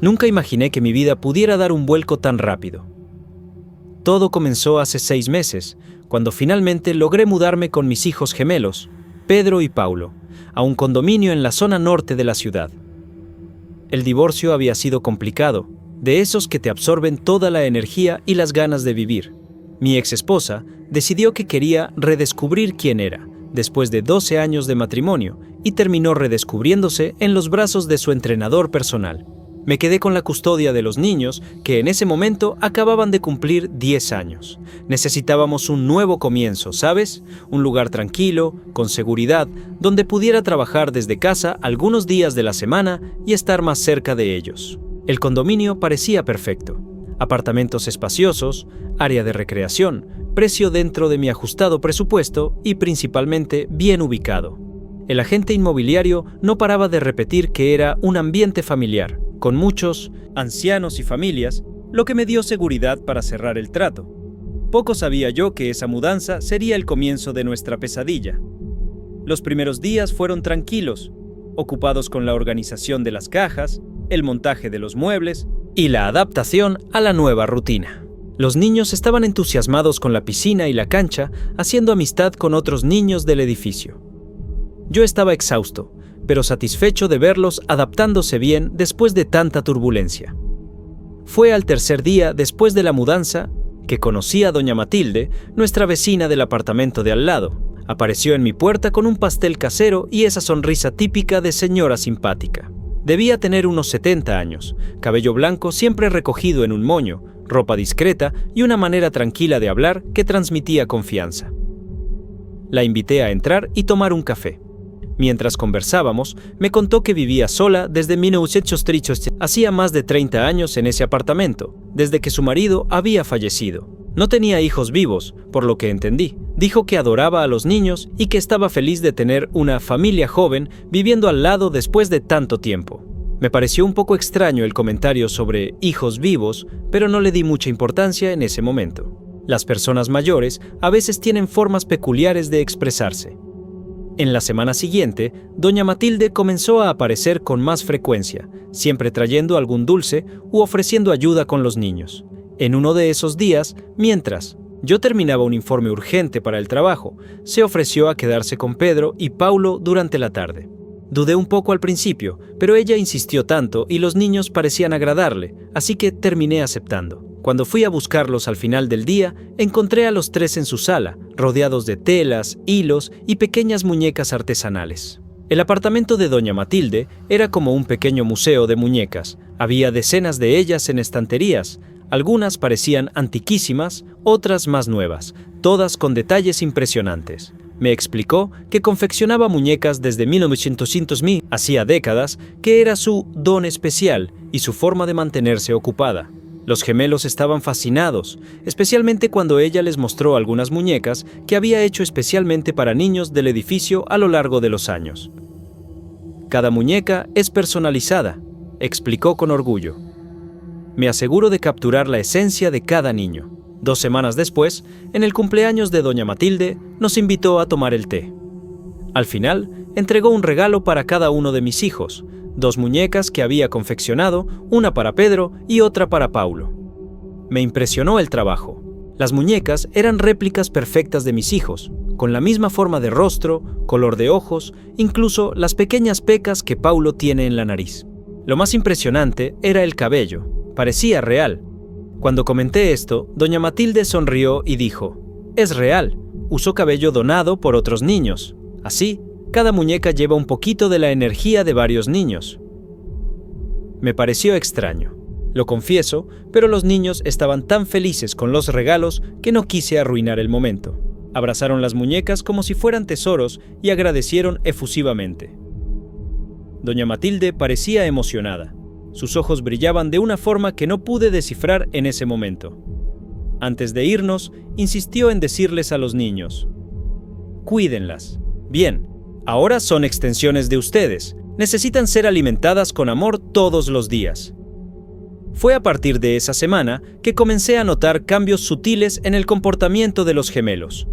Nunca imaginé que mi vida pudiera dar un vuelco tan rápido. Todo comenzó hace 6 meses, cuando finalmente logré mudarme con mis hijos gemelos, Pedro y Paulo, a un condominio en la zona norte de la ciudad. El divorcio había sido complicado, de esos que te absorben toda la energía y las ganas de vivir. Mi exesposa decidió que quería redescubrir quién era, después de 12 años de matrimonio, y terminó redescubriéndose en los brazos de su entrenador personal. Me quedé con la custodia de los niños, que en ese momento acababan de cumplir 10 años. Necesitábamos un nuevo comienzo, ¿sabes? Un lugar tranquilo, con seguridad, donde pudiera trabajar desde casa algunos días de la semana y estar más cerca de ellos. El condominio parecía perfecto. Apartamentos espaciosos, área de recreación, precio dentro de mi ajustado presupuesto y principalmente bien ubicado. El agente inmobiliario no paraba de repetir que era un ambiente familiar, con muchos ancianos y familias, lo que me dio seguridad para cerrar el trato. Poco sabía yo que esa mudanza sería el comienzo de nuestra pesadilla. Los primeros días fueron tranquilos, ocupados con la organización de las cajas, el montaje de los muebles y la adaptación a la nueva rutina. Los niños estaban entusiasmados con la piscina y la cancha, haciendo amistad con otros niños del edificio. Yo estaba exhausto, pero satisfecho de verlos adaptándose bien después de tanta turbulencia. Fue al tercer día después de la mudanza que conocí a doña Matilde, nuestra vecina del apartamento de al lado. Apareció en mi puerta con un pastel casero y esa sonrisa típica de señora simpática. Debía tener unos 70 años, cabello blanco siempre recogido en un moño, ropa discreta y una manera tranquila de hablar que transmitía confianza. La invité a entrar y tomar un café. Mientras conversábamos, me contó que vivía sola desde 1930. Hacía más de 30 años en ese apartamento, desde que su marido había fallecido. No tenía hijos vivos, por lo que entendí. Dijo que adoraba a los niños y que estaba feliz de tener una familia joven viviendo al lado después de tanto tiempo. Me pareció un poco extraño el comentario sobre hijos vivos, pero no le di mucha importancia en ese momento. Las personas mayores a veces tienen formas peculiares de expresarse. En la semana siguiente, doña Matilde comenzó a aparecer con más frecuencia, siempre trayendo algún dulce u ofreciendo ayuda con los niños. En uno de esos días, mientras yo terminaba un informe urgente para el trabajo, se ofreció a quedarse con Pedro y Paulo durante la tarde. Dudé un poco al principio, pero ella insistió tanto y los niños parecían agradarle, así que terminé aceptando. Cuando fui a buscarlos al final del día, encontré a los 3 en su sala, rodeados de telas, hilos y pequeñas muñecas artesanales. El apartamento de doña Matilde era como un pequeño museo de muñecas. Había decenas de ellas en estanterías. Algunas parecían antiquísimas, otras más nuevas, todas con detalles impresionantes. Me explicó que confeccionaba muñecas desde 1900, hacía décadas, que era su don especial y su forma de mantenerse ocupada. Los gemelos estaban fascinados, especialmente cuando ella les mostró algunas muñecas que había hecho especialmente para niños del edificio a lo largo de los años. Cada muñeca es personalizada, explicó con orgullo. Me aseguro de capturar la esencia de cada niño. 2 semanas después, en el cumpleaños de doña Matilde, nos invitó a tomar el té. Al final, entregó un regalo para cada uno de mis hijos, 2 muñecas que había confeccionado, una para Pedro y otra para Paulo. Me impresionó el trabajo. Las muñecas eran réplicas perfectas de mis hijos, con la misma forma de rostro, color de ojos, incluso las pequeñas pecas que Paulo tiene en la nariz. Lo más impresionante era el cabello, parecía real. Cuando comenté esto, doña Matilde sonrió y dijo: «Es real, usó cabello donado por otros niños. Así, cada muñeca lleva un poquito de la energía de varios niños». Me pareció extraño, lo confieso, pero los niños estaban tan felices con los regalos que no quise arruinar el momento. Abrazaron las muñecas como si fueran tesoros y agradecieron efusivamente. Doña Matilde parecía emocionada. Sus ojos brillaban de una forma que no pude descifrar en ese momento. Antes de irnos, insistió en decirles a los niños: «Cuídenlas. Bien, ahora son extensiones de ustedes. Necesitan ser alimentadas con amor todos los días». Fue a partir de esa semana que comencé a notar cambios sutiles en el comportamiento de los gemelos.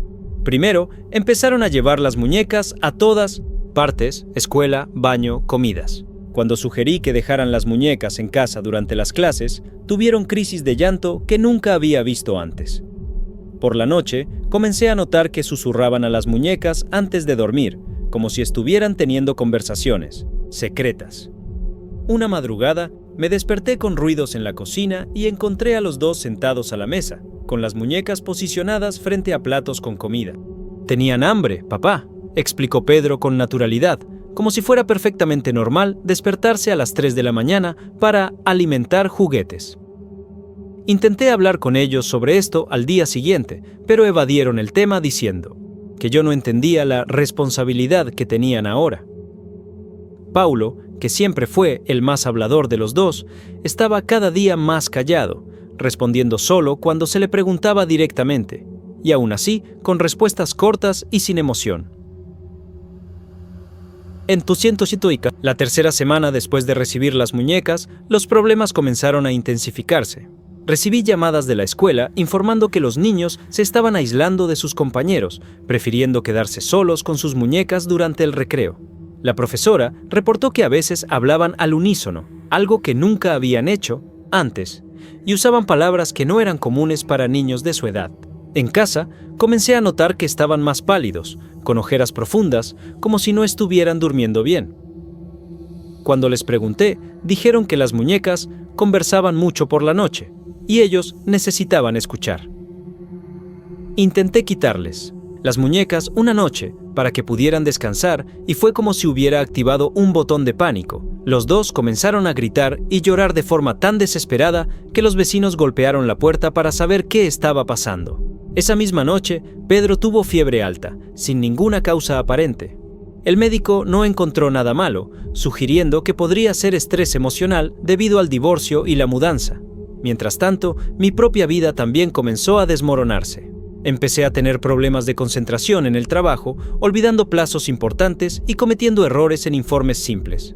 Primero, empezaron a llevar las muñecas a todas partes: escuela, baño, comidas. Cuando sugerí que dejaran las muñecas en casa durante las clases, tuvieron crisis de llanto que nunca había visto antes. Por la noche, comencé a notar que susurraban a las muñecas antes de dormir, como si estuvieran teniendo conversaciones secretas. Una madrugada, me desperté con ruidos en la cocina y encontré a los dos sentados a la mesa, con las muñecas posicionadas frente a platos con comida. «Tenían hambre, papá», explicó Pedro con naturalidad, como si fuera perfectamente normal despertarse a las 3 de la mañana para alimentar juguetes. Intenté hablar con ellos sobre esto al día siguiente, pero evadieron el tema diciendo que yo no entendía la responsabilidad que tenían ahora. Paulo, que siempre fue el más hablador de los dos, estaba cada día más callado, respondiendo solo cuando se le preguntaba directamente, y aún así con respuestas cortas y sin emoción. En la tercera semana después de recibir las muñecas, los problemas comenzaron a intensificarse. Recibí llamadas de la escuela informando que los niños se estaban aislando de sus compañeros, prefiriendo quedarse solos con sus muñecas durante el recreo. La profesora reportó que a veces hablaban al unísono, algo que nunca habían hecho antes, y usaban palabras que no eran comunes para niños de su edad. En casa, comencé a notar que estaban más pálidos, con ojeras profundas, como si no estuvieran durmiendo bien. Cuando les pregunté, dijeron que las muñecas conversaban mucho por la noche, y ellos necesitaban escuchar. Intenté quitarles las muñecas una noche para que pudieran descansar y fue como si hubiera activado un botón de pánico. Los dos comenzaron a gritar y llorar de forma tan desesperada que los vecinos golpearon la puerta para saber qué estaba pasando. Esa misma noche, Pedro tuvo fiebre alta, sin ninguna causa aparente. El médico no encontró nada malo, sugiriendo que podría ser estrés emocional debido al divorcio y la mudanza. Mientras tanto, mi propia vida también comenzó a desmoronarse. Empecé a tener problemas de concentración en el trabajo, olvidando plazos importantes y cometiendo errores en informes simples.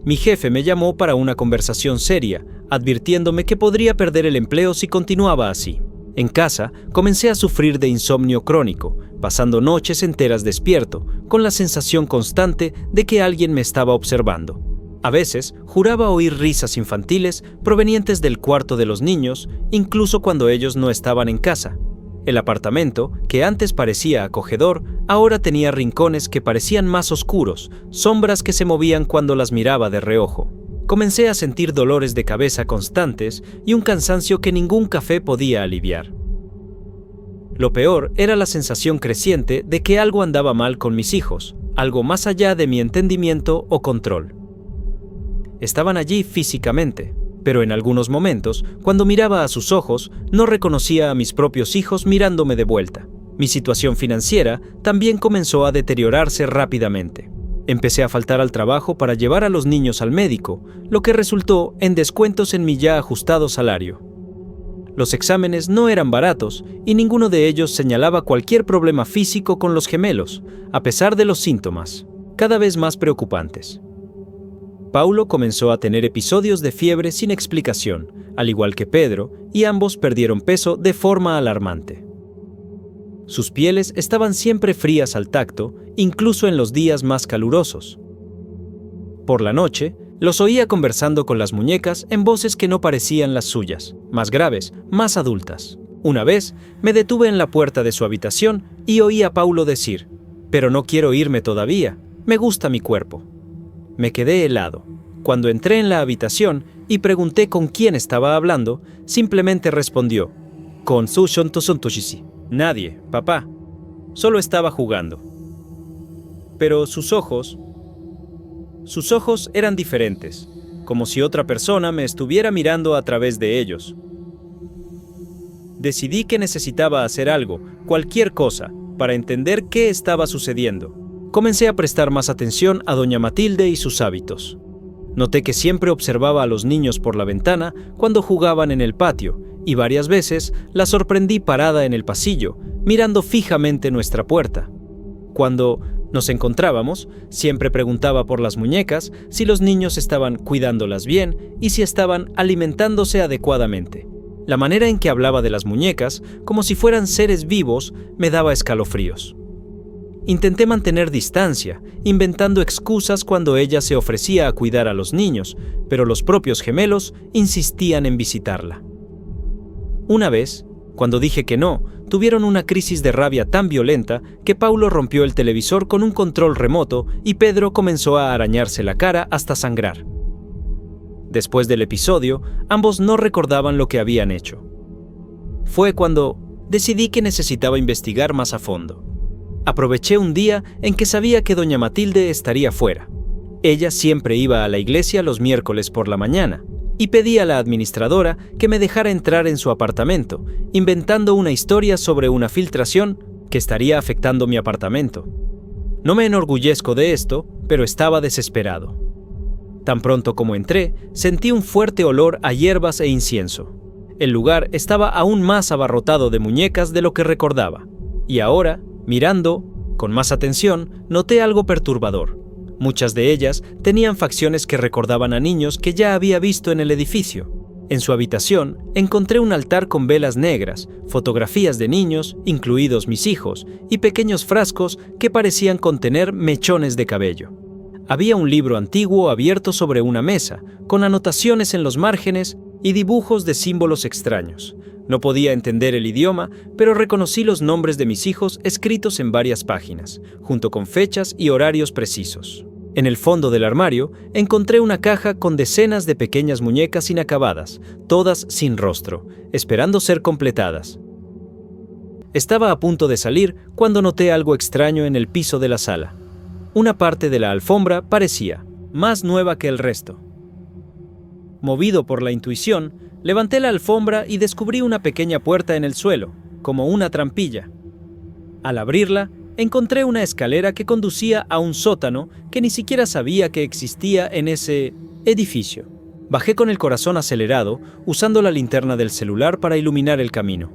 Mi jefe me llamó para una conversación seria, advirtiéndome que podría perder el empleo si continuaba así. En casa, comencé a sufrir de insomnio crónico, pasando noches enteras despierto, con la sensación constante de que alguien me estaba observando. A veces, juraba oír risas infantiles provenientes del cuarto de los niños, incluso cuando ellos no estaban en casa. El apartamento, que antes parecía acogedor, ahora tenía rincones que parecían más oscuros, sombras que se movían cuando las miraba de reojo. Comencé a sentir dolores de cabeza constantes y un cansancio que ningún café podía aliviar. Lo peor era la sensación creciente de que algo andaba mal con mis hijos, algo más allá de mi entendimiento o control. Estaban allí físicamente, pero en algunos momentos, cuando miraba a sus ojos, no reconocía a mis propios hijos mirándome de vuelta. Mi situación financiera también comenzó a deteriorarse rápidamente. Empecé a faltar al trabajo para llevar a los niños al médico, lo que resultó en descuentos en mi ya ajustado salario. Los exámenes no eran baratos y ninguno de ellos señalaba cualquier problema físico con los gemelos, a pesar de los síntomas, cada vez más preocupantes. Paulo comenzó a tener episodios de fiebre sin explicación, al igual que Pedro, y ambos perdieron peso de forma alarmante. Sus pieles estaban siempre frías al tacto, incluso en los días más calurosos. Por la noche, los oía conversando con las muñecas en voces que no parecían las suyas, más graves, más adultas. Una vez, me detuve en la puerta de su habitación y oí a Paulo decir: «Pero no quiero irme todavía, me gusta mi cuerpo». Me quedé helado. Cuando entré en la habitación y pregunté con quién estaba hablando, simplemente respondió: «Con su shontoshontoshisi». «Nadie, papá. Solo estaba jugando». Pero sus ojos eran diferentes, como si otra persona me estuviera mirando a través de ellos. Decidí que necesitaba hacer algo, cualquier cosa, para entender qué estaba sucediendo. Comencé a prestar más atención a doña Matilde y sus hábitos. Noté que siempre observaba a los niños por la ventana cuando jugaban en el patio, y varias veces la sorprendí parada en el pasillo, mirando fijamente nuestra puerta. Cuando nos encontrábamos, siempre preguntaba por las muñecas, si los niños estaban cuidándolas bien y si estaban alimentándose adecuadamente. La manera en que hablaba de las muñecas, como si fueran seres vivos, me daba escalofríos. Intenté mantener distancia, inventando excusas cuando ella se ofrecía a cuidar a los niños, pero los propios gemelos insistían en visitarla. Una vez, cuando dije que no, tuvieron una crisis de rabia tan violenta que Paulo rompió el televisor con un control remoto y Pedro comenzó a arañarse la cara hasta sangrar. Después del episodio, ambos no recordaban lo que habían hecho. Fue cuando decidí que necesitaba investigar más a fondo. Aproveché un día en que sabía que doña Matilde estaría fuera. Ella siempre iba a la iglesia los miércoles por la mañana y pedí a la administradora que me dejara entrar en su apartamento, inventando una historia sobre una filtración que estaría afectando mi apartamento. No me enorgullezco de esto, pero estaba desesperado. Tan pronto como entré, sentí un fuerte olor a hierbas e incienso. El lugar estaba aún más abarrotado de muñecas de lo que recordaba, y ahora, mirando con más atención, noté algo perturbador. Muchas de ellas tenían facciones que recordaban a niños que ya había visto en el edificio. En su habitación encontré un altar con velas negras, fotografías de niños, incluidos mis hijos, y pequeños frascos que parecían contener mechones de cabello. Había un libro antiguo abierto sobre una mesa, con anotaciones en los márgenes y dibujos de símbolos extraños. No podía entender el idioma, pero reconocí los nombres de mis hijos escritos en varias páginas, junto con fechas y horarios precisos. En el fondo del armario encontré una caja con decenas de pequeñas muñecas inacabadas, todas sin rostro, esperando ser completadas. Estaba a punto de salir cuando noté algo extraño en el piso de la sala. Una parte de la alfombra parecía más nueva que el resto. Movido por la intuición, levanté la alfombra y descubrí una pequeña puerta en el suelo, como una trampilla. Al abrirla, encontré una escalera que conducía a un sótano que ni siquiera sabía que existía en ese edificio. Bajé con el corazón acelerado, usando la linterna del celular para iluminar el camino.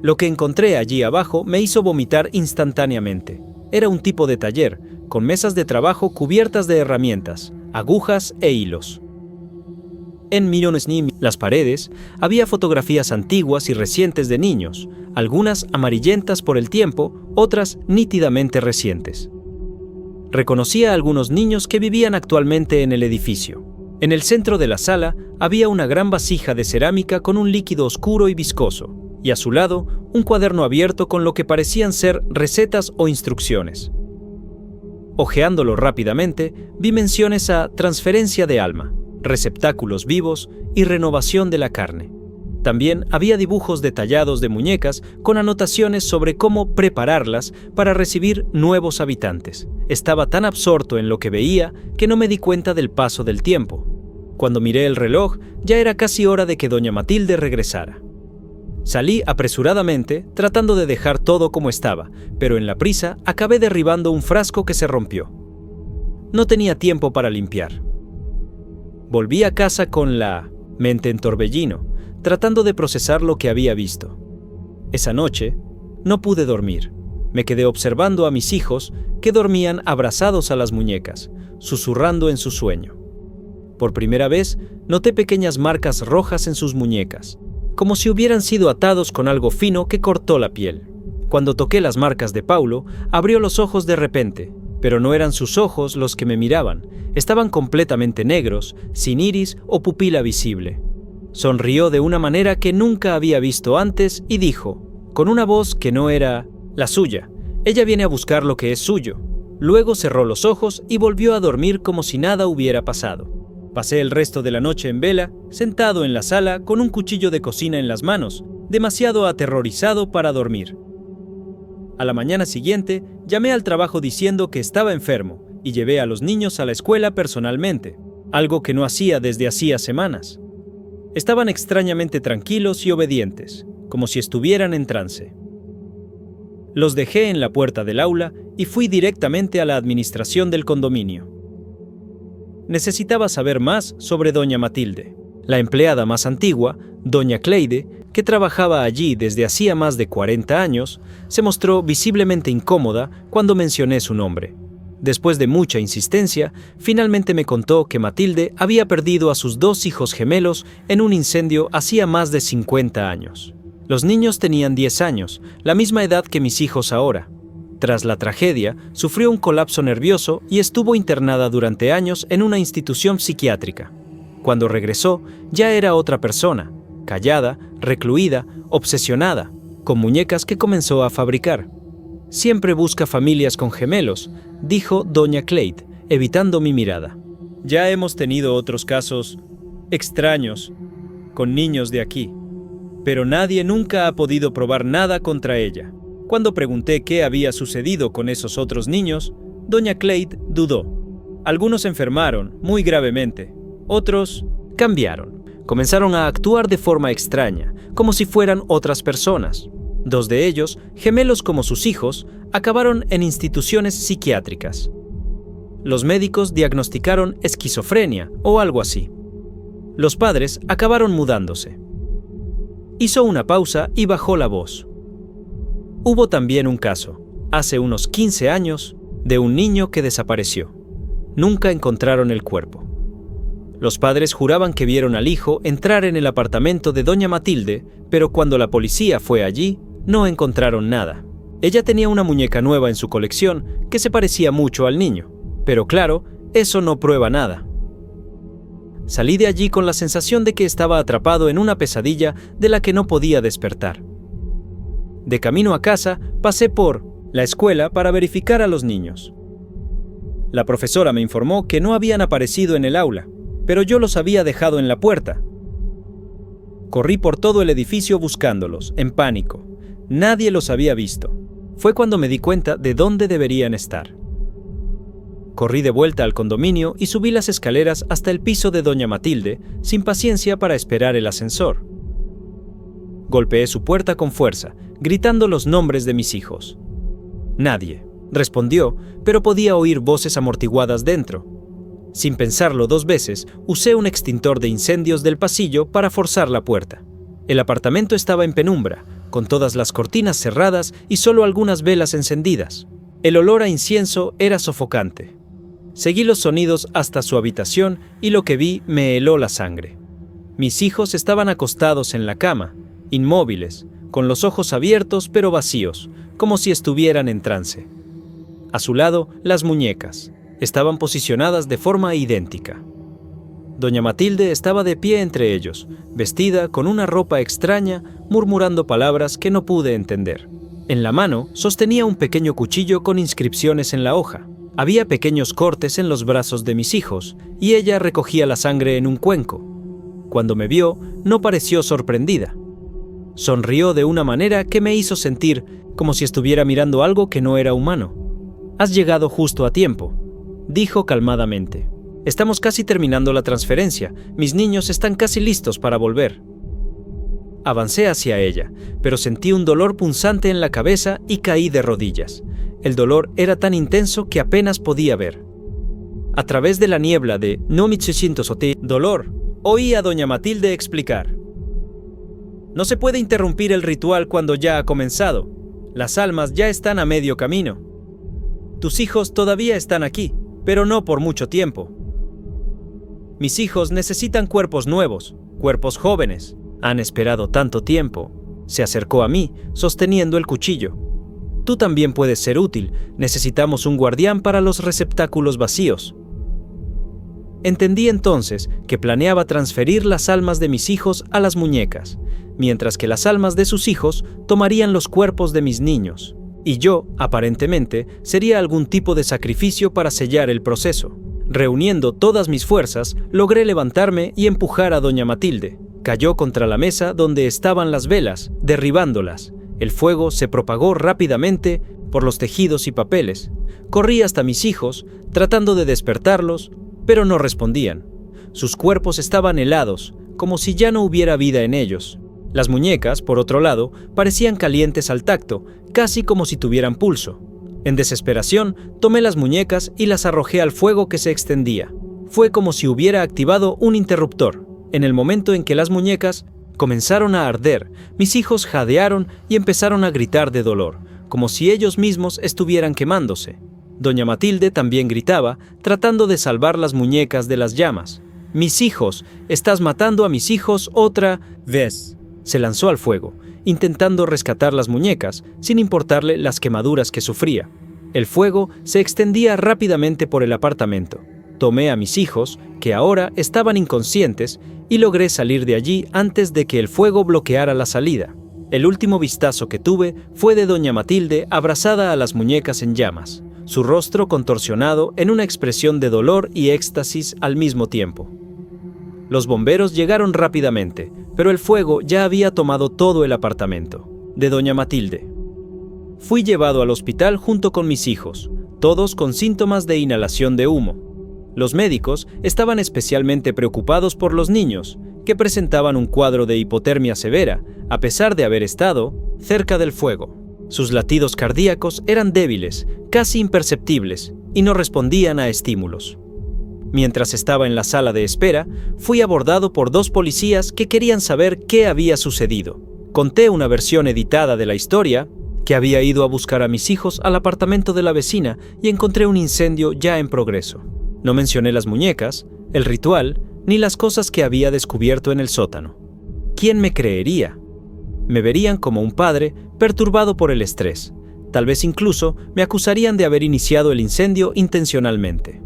Lo que encontré allí abajo me hizo vomitar instantáneamente. Era un tipo de taller, con mesas de trabajo cubiertas de herramientas, agujas e hilos. En las paredes había fotografías antiguas y recientes de niños, algunas amarillentas por el tiempo, otras nítidamente recientes. Reconocía a algunos niños que vivían actualmente en el edificio. En el centro de la sala había una gran vasija de cerámica con un líquido oscuro y viscoso, y a su lado un cuaderno abierto con lo que parecían ser recetas o instrucciones. Hojeándolo rápidamente, vi menciones a transferencia de alma, receptáculos vivos y renovación de la carne. También había dibujos detallados de muñecas con anotaciones sobre cómo prepararlas para recibir nuevos habitantes. Estaba tan absorto en lo que veía que no me di cuenta del paso del tiempo. Cuando miré el reloj, ya era casi hora de que doña Matilde regresara. Salí apresuradamente, tratando de dejar todo como estaba, pero en la prisa acabé derribando un frasco que se rompió. No tenía tiempo para limpiar. Volví a casa con la mente en torbellino, tratando de procesar lo que había visto. Esa noche, no pude dormir. Me quedé observando a mis hijos que dormían abrazados a las muñecas, susurrando en su sueño. Por primera vez, noté pequeñas marcas rojas en sus muñecas, como si hubieran sido atados con algo fino que cortó la piel. Cuando toqué las marcas de Paulo, abrió los ojos de repente, pero no eran sus ojos los que me miraban, estaban completamente negros, sin iris o pupila visible. Sonrió de una manera que nunca había visto antes y dijo, con una voz que no era la suya, ella viene a buscar lo que es suyo. Luego cerró los ojos y volvió a dormir como si nada hubiera pasado. Pasé el resto de la noche en vela, sentado en la sala con un cuchillo de cocina en las manos, demasiado aterrorizado para dormir. A la mañana siguiente, llamé al trabajo diciendo que estaba enfermo y llevé a los niños a la escuela personalmente, algo que no hacía desde hacía semanas. Estaban extrañamente tranquilos y obedientes, como si estuvieran en trance. Los dejé en la puerta del aula y fui directamente a la administración del condominio. Necesitaba saber más sobre doña Matilde. La empleada más antigua, doña Cleide, que trabajaba allí desde hacía más de 40 años, se mostró visiblemente incómoda cuando mencioné su nombre. Después de mucha insistencia, finalmente me contó que Matilde había perdido a sus 2 hijos gemelos en un incendio hacía más de 50 años. Los niños tenían 10 años, la misma edad que mis hijos ahora. Tras la tragedia, sufrió un colapso nervioso y estuvo internada durante años en una institución psiquiátrica. Cuando regresó, ya era otra persona, callada, recluida, obsesionada, con muñecas que comenzó a fabricar. «Siempre busca familias con gemelos», dijo doña Cleide, evitando mi mirada. «Ya hemos tenido otros casos extraños con niños de aquí, pero nadie nunca ha podido probar nada contra ella». Cuando pregunté qué había sucedido con esos otros niños, doña Cleide dudó. Algunos enfermaron muy gravemente, otros cambiaron. Comenzaron a actuar de forma extraña, como si fueran otras personas. 2 de ellos, gemelos como sus hijos, acabaron en instituciones psiquiátricas. Los médicos diagnosticaron esquizofrenia o algo así. Los padres acabaron mudándose. Hizo una pausa y bajó la voz. Hubo también un caso, hace unos 15 años, de un niño que desapareció. Nunca encontraron el cuerpo. Los padres juraban que vieron al hijo entrar en el apartamento de doña Matilde, pero cuando la policía fue allí, no encontraron nada. Ella tenía una muñeca nueva en su colección que se parecía mucho al niño, pero claro, eso no prueba nada. Salí de allí con la sensación de que estaba atrapado en una pesadilla de la que no podía despertar. De camino a casa, pasé por la escuela para verificar a los niños. La profesora me informó que no habían aparecido en el aula, pero yo los había dejado en la puerta. Corrí por todo el edificio buscándolos, en pánico. Nadie los había visto. Fue cuando me di cuenta de dónde deberían estar. Corrí de vuelta al condominio y subí las escaleras hasta el piso de doña Matilde, sin paciencia para esperar el ascensor. Golpeé su puerta con fuerza, gritando los nombres de mis hijos. Nadie respondió, pero podía oír voces amortiguadas dentro. Sin pensarlo 2 veces, usé un extintor de incendios del pasillo para forzar la puerta. El apartamento estaba en penumbra, con todas las cortinas cerradas y solo algunas velas encendidas. El olor a incienso era sofocante. Seguí los sonidos hasta su habitación y lo que vi me heló la sangre. Mis hijos estaban acostados en la cama, inmóviles, con los ojos abiertos pero vacíos, como si estuvieran en trance. A su lado, las muñecas. Estaban posicionadas de forma idéntica. Doña Matilde estaba de pie entre ellos, vestida con una ropa extraña, murmurando palabras que no pude entender. En la mano sostenía un pequeño cuchillo con inscripciones en la hoja. Había pequeños cortes en los brazos de mis hijos, y ella recogía la sangre en un cuenco. Cuando me vio, no pareció sorprendida. Sonrió de una manera que me hizo sentir como si estuviera mirando algo que no era humano. «Has llegado justo a tiempo», dijo calmadamente. «Estamos casi terminando la transferencia. Mis niños están casi listos para volver». Avancé hacia ella, pero sentí un dolor punzante en la cabeza y caí de rodillas. El dolor era tan intenso que apenas podía ver. A través de la niebla de «No me siento dolor», oí a doña Matilde explicar. «No se puede interrumpir el ritual cuando ya ha comenzado. Las almas ya están a medio camino. Tus hijos todavía están aquí, pero no por mucho tiempo. Mis hijos necesitan cuerpos nuevos, cuerpos jóvenes. Han esperado tanto tiempo». Se acercó a mí, sosteniendo el cuchillo. «Tú también puedes ser útil. Necesitamos un guardián para los receptáculos vacíos». Entendí entonces que planeaba transferir las almas de mis hijos a las muñecas, mientras que las almas de sus hijos tomarían los cuerpos de mis niños. Y yo, aparentemente, sería algún tipo de sacrificio para sellar el proceso. Reuniendo todas mis fuerzas, logré levantarme y empujar a doña Matilde. Cayó contra la mesa donde estaban las velas, derribándolas. El fuego se propagó rápidamente por los tejidos y papeles. Corrí hasta mis hijos, tratando de despertarlos, pero no respondían. Sus cuerpos estaban helados, como si ya no hubiera vida en ellos. Las muñecas, por otro lado, parecían calientes al tacto, casi como si tuvieran pulso. En desesperación, tomé las muñecas y las arrojé al fuego que se extendía. Fue como si hubiera activado un interruptor. En el momento en que las muñecas comenzaron a arder, mis hijos jadearon y empezaron a gritar de dolor, como si ellos mismos estuvieran quemándose. Doña Matilde también gritaba, tratando de salvar las muñecas de las llamas. «Mis hijos, estás matando a mis hijos otra vez». Se lanzó al fuego, intentando rescatar las muñecas, sin importarle las quemaduras que sufría. El fuego se extendía rápidamente por el apartamento. Tomé a mis hijos, que ahora estaban inconscientes, y logré salir de allí antes de que el fuego bloqueara la salida. El último vistazo que tuve fue de doña Matilde abrazada a las muñecas en llamas, su rostro contorsionado en una expresión de dolor y éxtasis al mismo tiempo. Los bomberos llegaron rápidamente, pero el fuego ya había tomado todo el apartamento de doña Matilde. Fui llevado al hospital junto con mis hijos, todos con síntomas de inhalación de humo. Los médicos estaban especialmente preocupados por los niños, que presentaban un cuadro de hipotermia severa, a pesar de haber estado cerca del fuego. Sus latidos cardíacos eran débiles, casi imperceptibles, y no respondían a estímulos. Mientras estaba en la sala de espera, fui abordado por 2 policías que querían saber qué había sucedido. Conté una versión editada de la historia, que había ido a buscar a mis hijos al apartamento de la vecina y encontré un incendio ya en progreso. No mencioné las muñecas, el ritual, ni las cosas que había descubierto en el sótano. ¿Quién me creería? Me verían como un padre perturbado por el estrés. Tal vez incluso me acusarían de haber iniciado el incendio intencionalmente.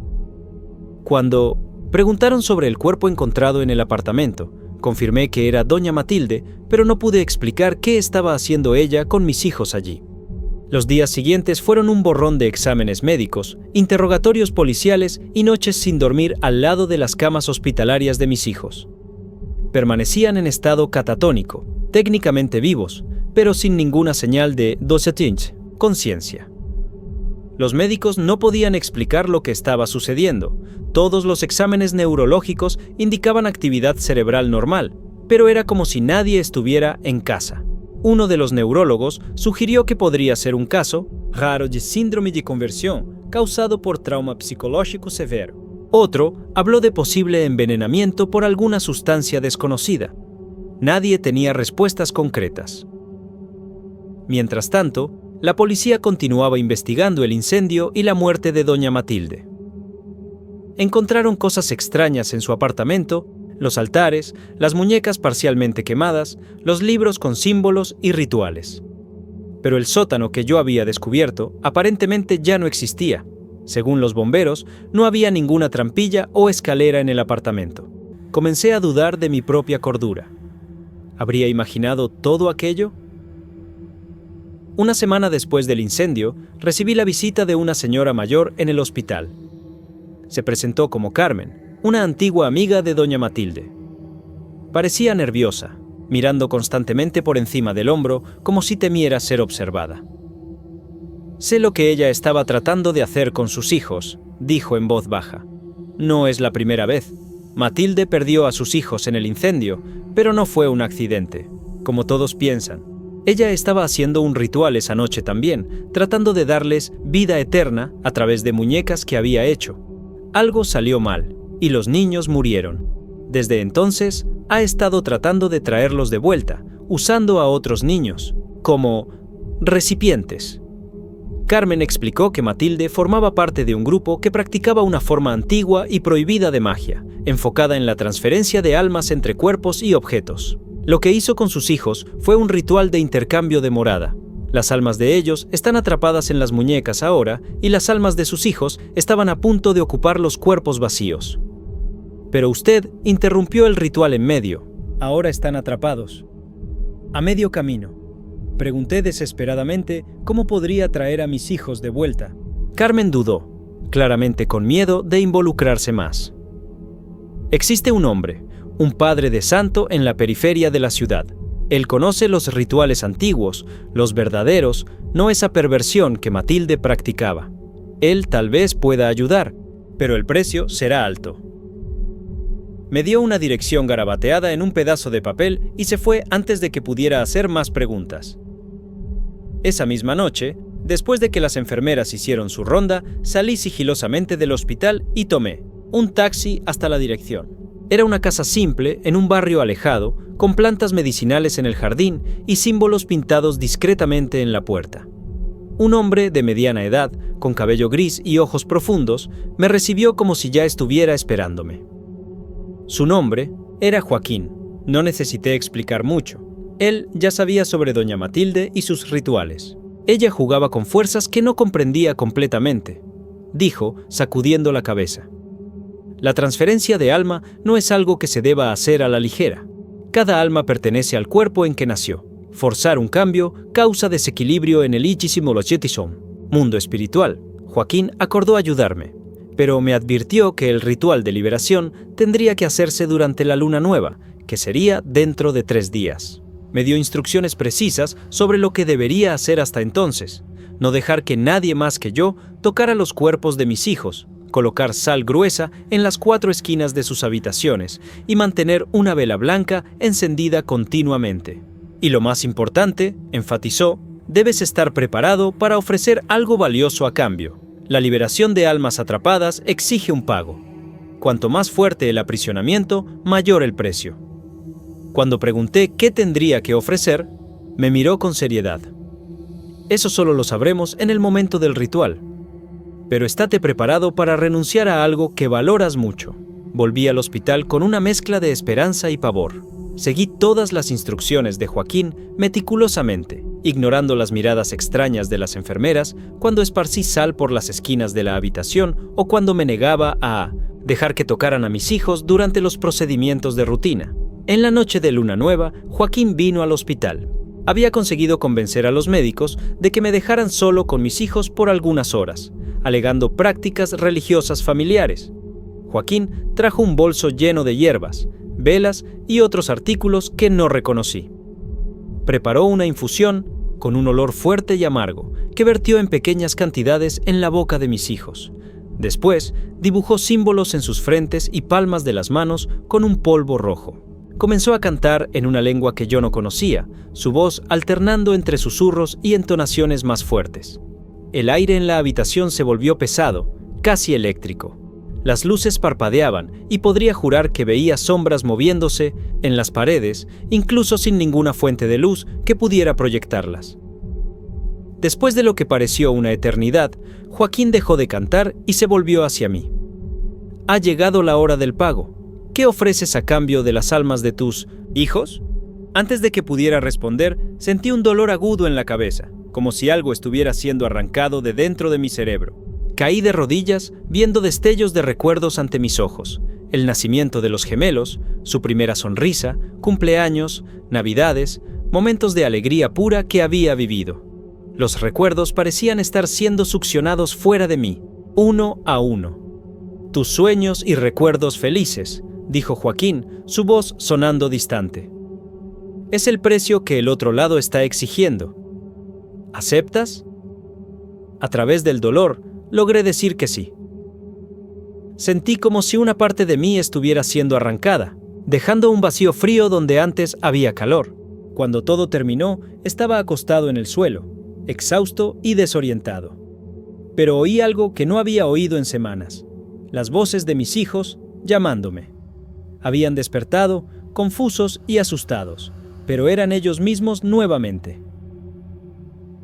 Cuando preguntaron sobre el cuerpo encontrado en el apartamento, confirmé que era doña Matilde, pero no pude explicar qué estaba haciendo ella con mis hijos allí. Los días siguientes fueron un borrón de exámenes médicos, interrogatorios policiales y noches sin dormir al lado de las camas hospitalarias de mis hijos. Permanecían en estado catatónico, técnicamente vivos, pero sin ninguna señal de conciencia. Los médicos no podían explicar lo que estaba sucediendo. Todos los exámenes neurológicos indicaban actividad cerebral normal, pero era como si nadie estuviera en casa. Uno de los neurólogos sugirió que podría ser un caso raro de síndrome de conversión causado por trauma psicológico severo. Otro habló de posible envenenamiento por alguna sustancia desconocida. Nadie tenía respuestas concretas. Mientras tanto, la policía continuaba investigando el incendio y la muerte de doña Matilde. Encontraron cosas extrañas en su apartamento, los altares, las muñecas parcialmente quemadas, los libros con símbolos y rituales. Pero el sótano que yo había descubierto aparentemente ya no existía. Según los bomberos, no había ninguna trampilla o escalera en el apartamento. Comencé a dudar de mi propia cordura. ¿Habría imaginado todo aquello? Una semana después del incendio, recibí la visita de una señora mayor en el hospital. Se presentó como Carmen, una antigua amiga de doña Matilde. Parecía nerviosa, mirando constantemente por encima del hombro como si temiera ser observada. «Sé lo que ella estaba tratando de hacer con sus hijos», dijo en voz baja. «No es la primera vez. Matilde perdió a sus hijos en el incendio, pero no fue un accidente, como todos piensan. Ella estaba haciendo un ritual esa noche también, tratando de darles vida eterna a través de muñecas que había hecho. Algo salió mal, y los niños murieron. Desde entonces, ha estado tratando de traerlos de vuelta, usando a otros niños, como recipientes». Carmen explicó que Matilde formaba parte de un grupo que practicaba una forma antigua y prohibida de magia, enfocada en la transferencia de almas entre cuerpos y objetos. Lo que hizo con sus hijos fue un ritual de intercambio de morada. Las almas de ellos están atrapadas en las muñecas ahora y las almas de sus hijos estaban a punto de ocupar los cuerpos vacíos. Pero usted interrumpió el ritual en medio. Ahora están atrapados. A medio camino. Pregunté desesperadamente cómo podría traer a mis hijos de vuelta. Carmen dudó, claramente con miedo de involucrarse más. Existe un hombre, un padre de santo en la periferia de la ciudad. Él conoce los rituales antiguos, los verdaderos, no esa perversión que Matilde practicaba. Él tal vez pueda ayudar, pero el precio será alto. Me dio una dirección garabateada en un pedazo de papel y se fue antes de que pudiera hacer más preguntas. Esa misma noche, después de que las enfermeras hicieron su ronda, salí sigilosamente del hospital y tomé un taxi hasta la dirección. Era una casa simple en un barrio alejado, con plantas medicinales en el jardín y símbolos pintados discretamente en la puerta. Un hombre de mediana edad, con cabello gris y ojos profundos, me recibió como si ya estuviera esperándome. Su nombre era Joaquín. No necesité explicar mucho. Él ya sabía sobre doña Matilde y sus rituales. Ella jugaba con fuerzas que no comprendía completamente, dijo, sacudiendo la cabeza. La transferencia de alma no es algo que se deba hacer a la ligera. Cada alma pertenece al cuerpo en que nació. Forzar un cambio causa desequilibrio en el Ichisimolochetisom, mundo espiritual. Joaquín acordó ayudarme, pero me advirtió que el ritual de liberación tendría que hacerse durante la luna nueva, que sería dentro de 3 días. Me dio instrucciones precisas sobre lo que debería hacer hasta entonces. No dejar que nadie más que yo tocara los cuerpos de mis hijos, colocar sal gruesa en las 4 esquinas de sus habitaciones y mantener una vela blanca encendida continuamente. Y lo más importante, enfatizó, debes estar preparado para ofrecer algo valioso a cambio. La liberación de almas atrapadas exige un pago. Cuanto más fuerte el aprisionamiento, mayor el precio. Cuando pregunté qué tendría que ofrecer, me miró con seriedad. Eso solo lo sabremos en el momento del ritual. Pero estate preparado para renunciar a algo que valoras mucho. Volví al hospital con una mezcla de esperanza y pavor. Seguí todas las instrucciones de Joaquín meticulosamente, ignorando las miradas extrañas de las enfermeras cuando esparcí sal por las esquinas de la habitación o cuando me negaba a dejar que tocaran a mis hijos durante los procedimientos de rutina. En la noche de luna nueva, Joaquín vino al hospital. Había conseguido convencer a los médicos de que me dejaran solo con mis hijos por algunas horas, alegando prácticas religiosas familiares. Joaquín trajo un bolso lleno de hierbas, velas y otros artículos que no reconocí. Preparó una infusión con un olor fuerte y amargo que vertió en pequeñas cantidades en la boca de mis hijos. Después, dibujó símbolos en sus frentes y palmas de las manos con un polvo rojo. Comenzó a cantar en una lengua que yo no conocía, su voz alternando entre susurros y entonaciones más fuertes. El aire en la habitación se volvió pesado, casi eléctrico. Las luces parpadeaban y podría jurar que veía sombras moviéndose en las paredes, incluso sin ninguna fuente de luz que pudiera proyectarlas. Después de lo que pareció una eternidad, Joaquín dejó de cantar y se volvió hacia mí. Ha llegado la hora del pago. ¿Qué ofreces a cambio de las almas de tus hijos? Antes de que pudiera responder, sentí un dolor agudo en la cabeza, como si algo estuviera siendo arrancado de dentro de mi cerebro. Caí de rodillas, viendo destellos de recuerdos ante mis ojos. El nacimiento de los gemelos, su primera sonrisa, cumpleaños, navidades, momentos de alegría pura que había vivido. Los recuerdos parecían estar siendo succionados fuera de mí, uno a uno. Tus sueños y recuerdos felices, dijo Joaquín, su voz sonando distante. Es el precio que el otro lado está exigiendo. ¿Aceptas? A través del dolor, logré decir que sí. Sentí como si una parte de mí estuviera siendo arrancada, dejando un vacío frío donde antes había calor. Cuando todo terminó, estaba acostado en el suelo, exhausto y desorientado. Pero oí algo que no había oído en semanas. Las voces de mis hijos llamándome. Habían despertado, confusos y asustados, pero eran ellos mismos nuevamente.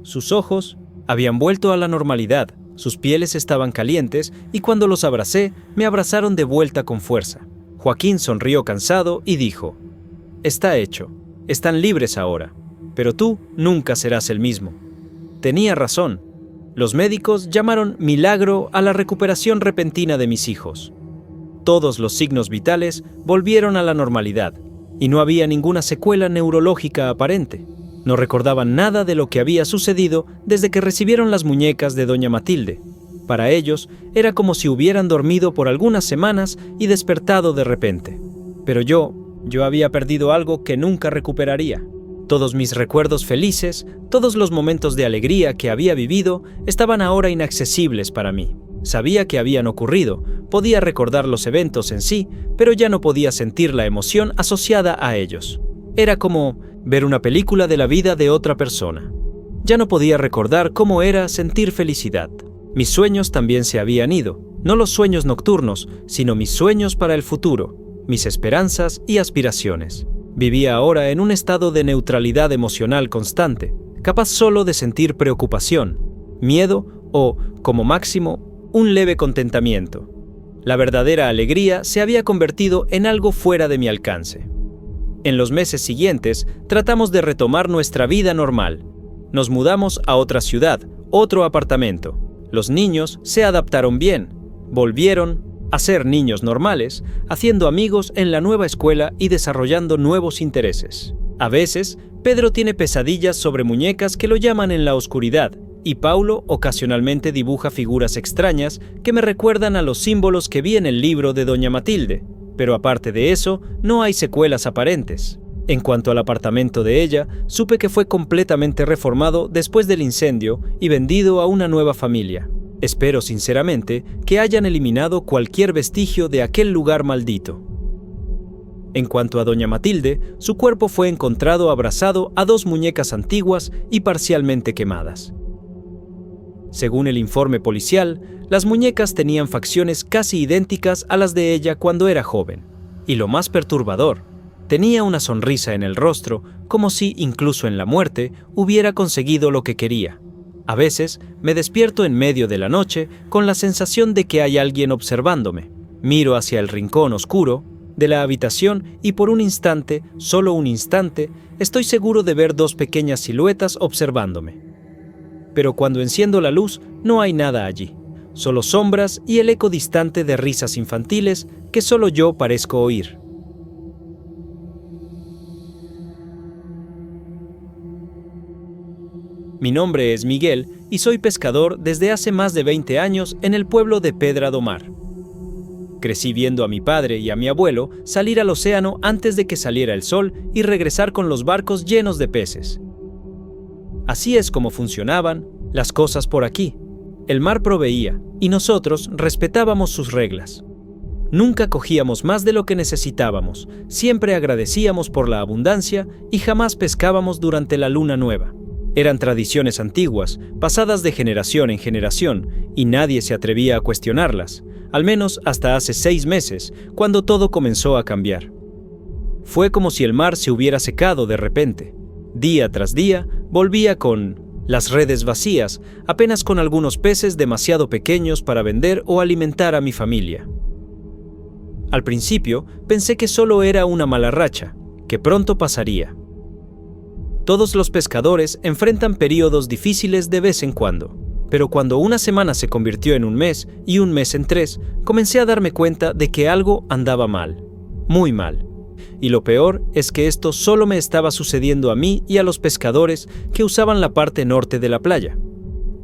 Sus ojos habían vuelto a la normalidad, sus pieles estaban calientes y cuando los abracé, me abrazaron de vuelta con fuerza. Joaquín sonrió cansado y dijo: «Está hecho, están libres ahora, pero tú nunca serás el mismo». Tenía razón. Los médicos llamaron milagro a la recuperación repentina de mis hijos. Todos los signos vitales volvieron a la normalidad y no había ninguna secuela neurológica aparente. No recordaban nada de lo que había sucedido desde que recibieron las muñecas de doña Matilde. Para ellos era como si hubieran dormido por algunas semanas y despertado de repente. Pero yo había perdido algo que nunca recuperaría. Todos mis recuerdos felices, todos los momentos de alegría que había vivido, estaban ahora inaccesibles para mí. Sabía que habían ocurrido, podía recordar los eventos en sí, pero ya no podía sentir la emoción asociada a ellos. Era como ver una película de la vida de otra persona. Ya no podía recordar cómo era sentir felicidad. Mis sueños también se habían ido, no los sueños nocturnos, sino mis sueños para el futuro, mis esperanzas y aspiraciones. Vivía ahora en un estado de neutralidad emocional constante, capaz solo de sentir preocupación, miedo o, como máximo, un leve contentamiento. La verdadera alegría se había convertido en algo fuera de mi alcance. En los meses siguientes, tratamos de retomar nuestra vida normal. Nos mudamos a otra ciudad, otro apartamento. Los niños se adaptaron bien. Volvieron a ser niños normales, haciendo amigos en la nueva escuela y desarrollando nuevos intereses. A veces, Pedro tiene pesadillas sobre muñecas que lo llaman en la oscuridad, y Paulo ocasionalmente dibuja figuras extrañas que me recuerdan a los símbolos que vi en el libro de Doña Matilde. Pero aparte de eso, no hay secuelas aparentes. En cuanto al apartamento de ella, supe que fue completamente reformado después del incendio y vendido a una nueva familia. Espero sinceramente que hayan eliminado cualquier vestigio de aquel lugar maldito. En cuanto a Doña Matilde, su cuerpo fue encontrado abrazado a 2 muñecas antiguas y parcialmente quemadas. Según el informe policial, las muñecas tenían facciones casi idénticas a las de ella cuando era joven. Y lo más perturbador, tenía una sonrisa en el rostro, como si, incluso en la muerte, hubiera conseguido lo que quería. A veces, me despierto en medio de la noche con la sensación de que hay alguien observándome. Miro hacia el rincón oscuro de la habitación y por un instante, solo un instante, estoy seguro de ver 2 pequeñas siluetas observándome. Pero cuando enciendo la luz, no hay nada allí, solo sombras y el eco distante de risas infantiles que solo yo parezco oír. Mi nombre es Miguel y soy pescador desde hace más de 20 años en el pueblo de Pedra do Mar. Crecí viendo a mi padre y a mi abuelo salir al océano antes de que saliera el sol y regresar con los barcos llenos de peces. Así es como funcionaban las cosas por aquí. El mar proveía y nosotros respetábamos sus reglas. Nunca cogíamos más de lo que necesitábamos, siempre agradecíamos por la abundancia y jamás pescábamos durante la luna nueva. Eran tradiciones antiguas, pasadas de generación en generación, y nadie se atrevía a cuestionarlas, al menos hasta hace 6 meses, cuando todo comenzó a cambiar. Fue como si el mar se hubiera secado de repente. Día tras día, volvía con las redes vacías, apenas con algunos peces demasiado pequeños para vender o alimentar a mi familia. Al principio, pensé que solo era una mala racha, que pronto pasaría. Todos los pescadores enfrentan periodos difíciles de vez en cuando, pero cuando una semana se convirtió en un mes y un mes en 3, comencé a darme cuenta de que algo andaba mal, muy mal. Y lo peor es que esto solo me estaba sucediendo a mí y a los pescadores que usaban la parte norte de la playa.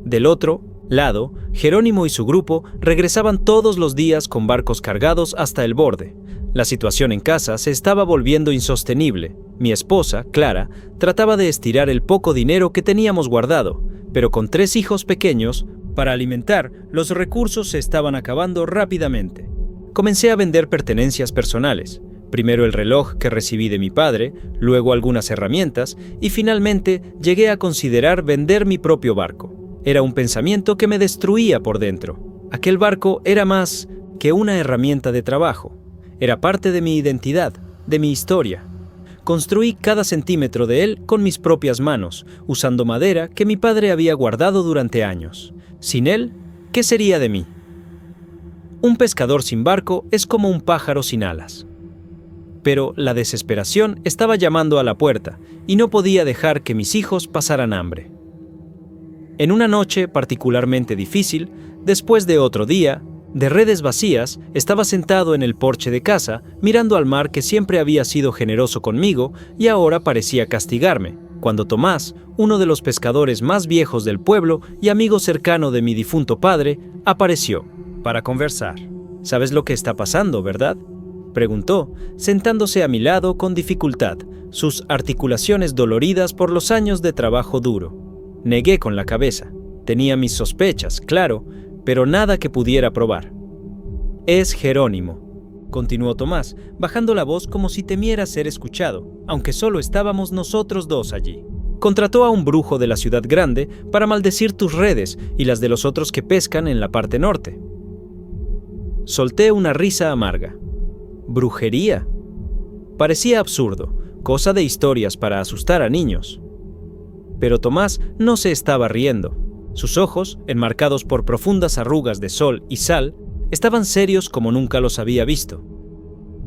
Del otro lado, Jerónimo y su grupo regresaban todos los días con barcos cargados hasta el borde. La situación en casa se estaba volviendo insostenible. Mi esposa, Clara, trataba de estirar el poco dinero que teníamos guardado, pero con 3 hijos pequeños, para alimentar, los recursos se estaban acabando rápidamente. Comencé a vender pertenencias personales. Primero el reloj que recibí de mi padre, luego algunas herramientas y finalmente llegué a considerar vender mi propio barco. Era un pensamiento que me destruía por dentro. Aquel barco era más que una herramienta de trabajo. Era parte de mi identidad, de mi historia. Construí cada centímetro de él con mis propias manos, usando madera que mi padre había guardado durante años. Sin él, ¿qué sería de mí? Un pescador sin barco es como un pájaro sin alas. Pero la desesperación estaba llamando a la puerta y no podía dejar que mis hijos pasaran hambre. En una noche particularmente difícil, después de otro día de redes vacías, estaba sentado en el porche de casa, mirando al mar que siempre había sido generoso conmigo y ahora parecía castigarme, cuando Tomás, uno de los pescadores más viejos del pueblo y amigo cercano de mi difunto padre, apareció para conversar. «¿Sabes lo que está pasando, verdad?», preguntó, sentándose a mi lado con dificultad, sus articulaciones doloridas por los años de trabajo duro. Negué con la cabeza. Tenía mis sospechas, claro, pero nada que pudiera probar. «Es Jerónimo», continuó Tomás, bajando la voz como si temiera ser escuchado, aunque solo estábamos nosotros 2 allí. «Contrató a un brujo de la ciudad grande para maldecir tus redes y las de los otros que pescan en la parte norte». Solté una risa amarga. ¿Brujería? Parecía absurdo, cosa de historias para asustar a niños. Pero Tomás no se estaba riendo. Sus ojos, enmarcados por profundas arrugas de sol y sal, estaban serios como nunca los había visto.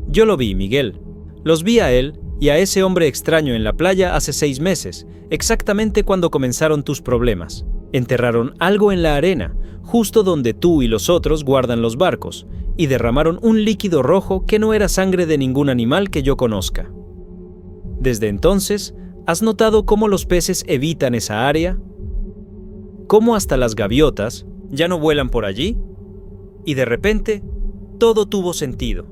Yo lo vi, Miguel. Los vi a él y a ese hombre extraño en la playa hace 6 meses, exactamente cuando comenzaron tus problemas. Enterraron algo en la arena, justo donde tú y los otros guardan los barcos, y derramaron un líquido rojo que no era sangre de ningún animal que yo conozca. Desde entonces, ¿has notado cómo los peces evitan esa área? ¿Cómo hasta las gaviotas ya no vuelan por allí? Y de repente, todo tuvo sentido.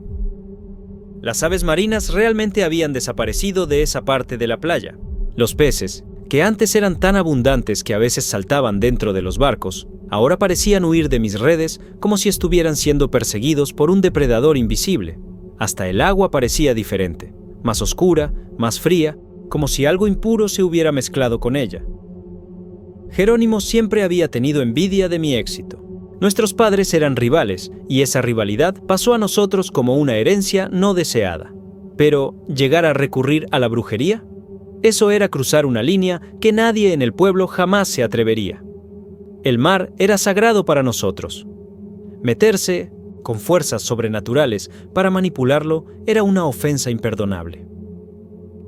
Las aves marinas realmente habían desaparecido de esa parte de la playa. Los peces, que antes eran tan abundantes que a veces saltaban dentro de los barcos, ahora parecían huir de mis redes como si estuvieran siendo perseguidos por un depredador invisible. Hasta el agua parecía diferente, más oscura, más fría, como si algo impuro se hubiera mezclado con ella. Jerónimo siempre había tenido envidia de mi éxito. Nuestros padres eran rivales, y esa rivalidad pasó a nosotros como una herencia no deseada. Pero, ¿llegar a recurrir a la brujería? Eso era cruzar una línea que nadie en el pueblo jamás se atrevería. El mar era sagrado para nosotros. Meterse, con fuerzas sobrenaturales, para manipularlo era una ofensa imperdonable.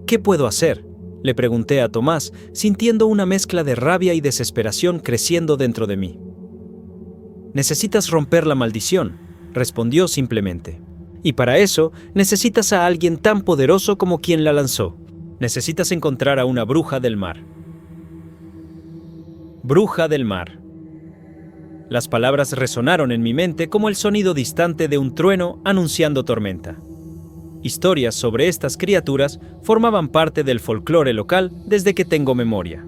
¿Qué puedo hacer?, le pregunté a Tomás, sintiendo una mezcla de rabia y desesperación creciendo dentro de mí. Necesitas romper la maldición, respondió simplemente. Y para eso necesitas a alguien tan poderoso como quien la lanzó. Necesitas encontrar a una bruja del mar. Bruja del mar. Las palabras resonaron en mi mente como el sonido distante de un trueno anunciando tormenta. Historias sobre estas criaturas formaban parte del folclore local desde que tengo memoria.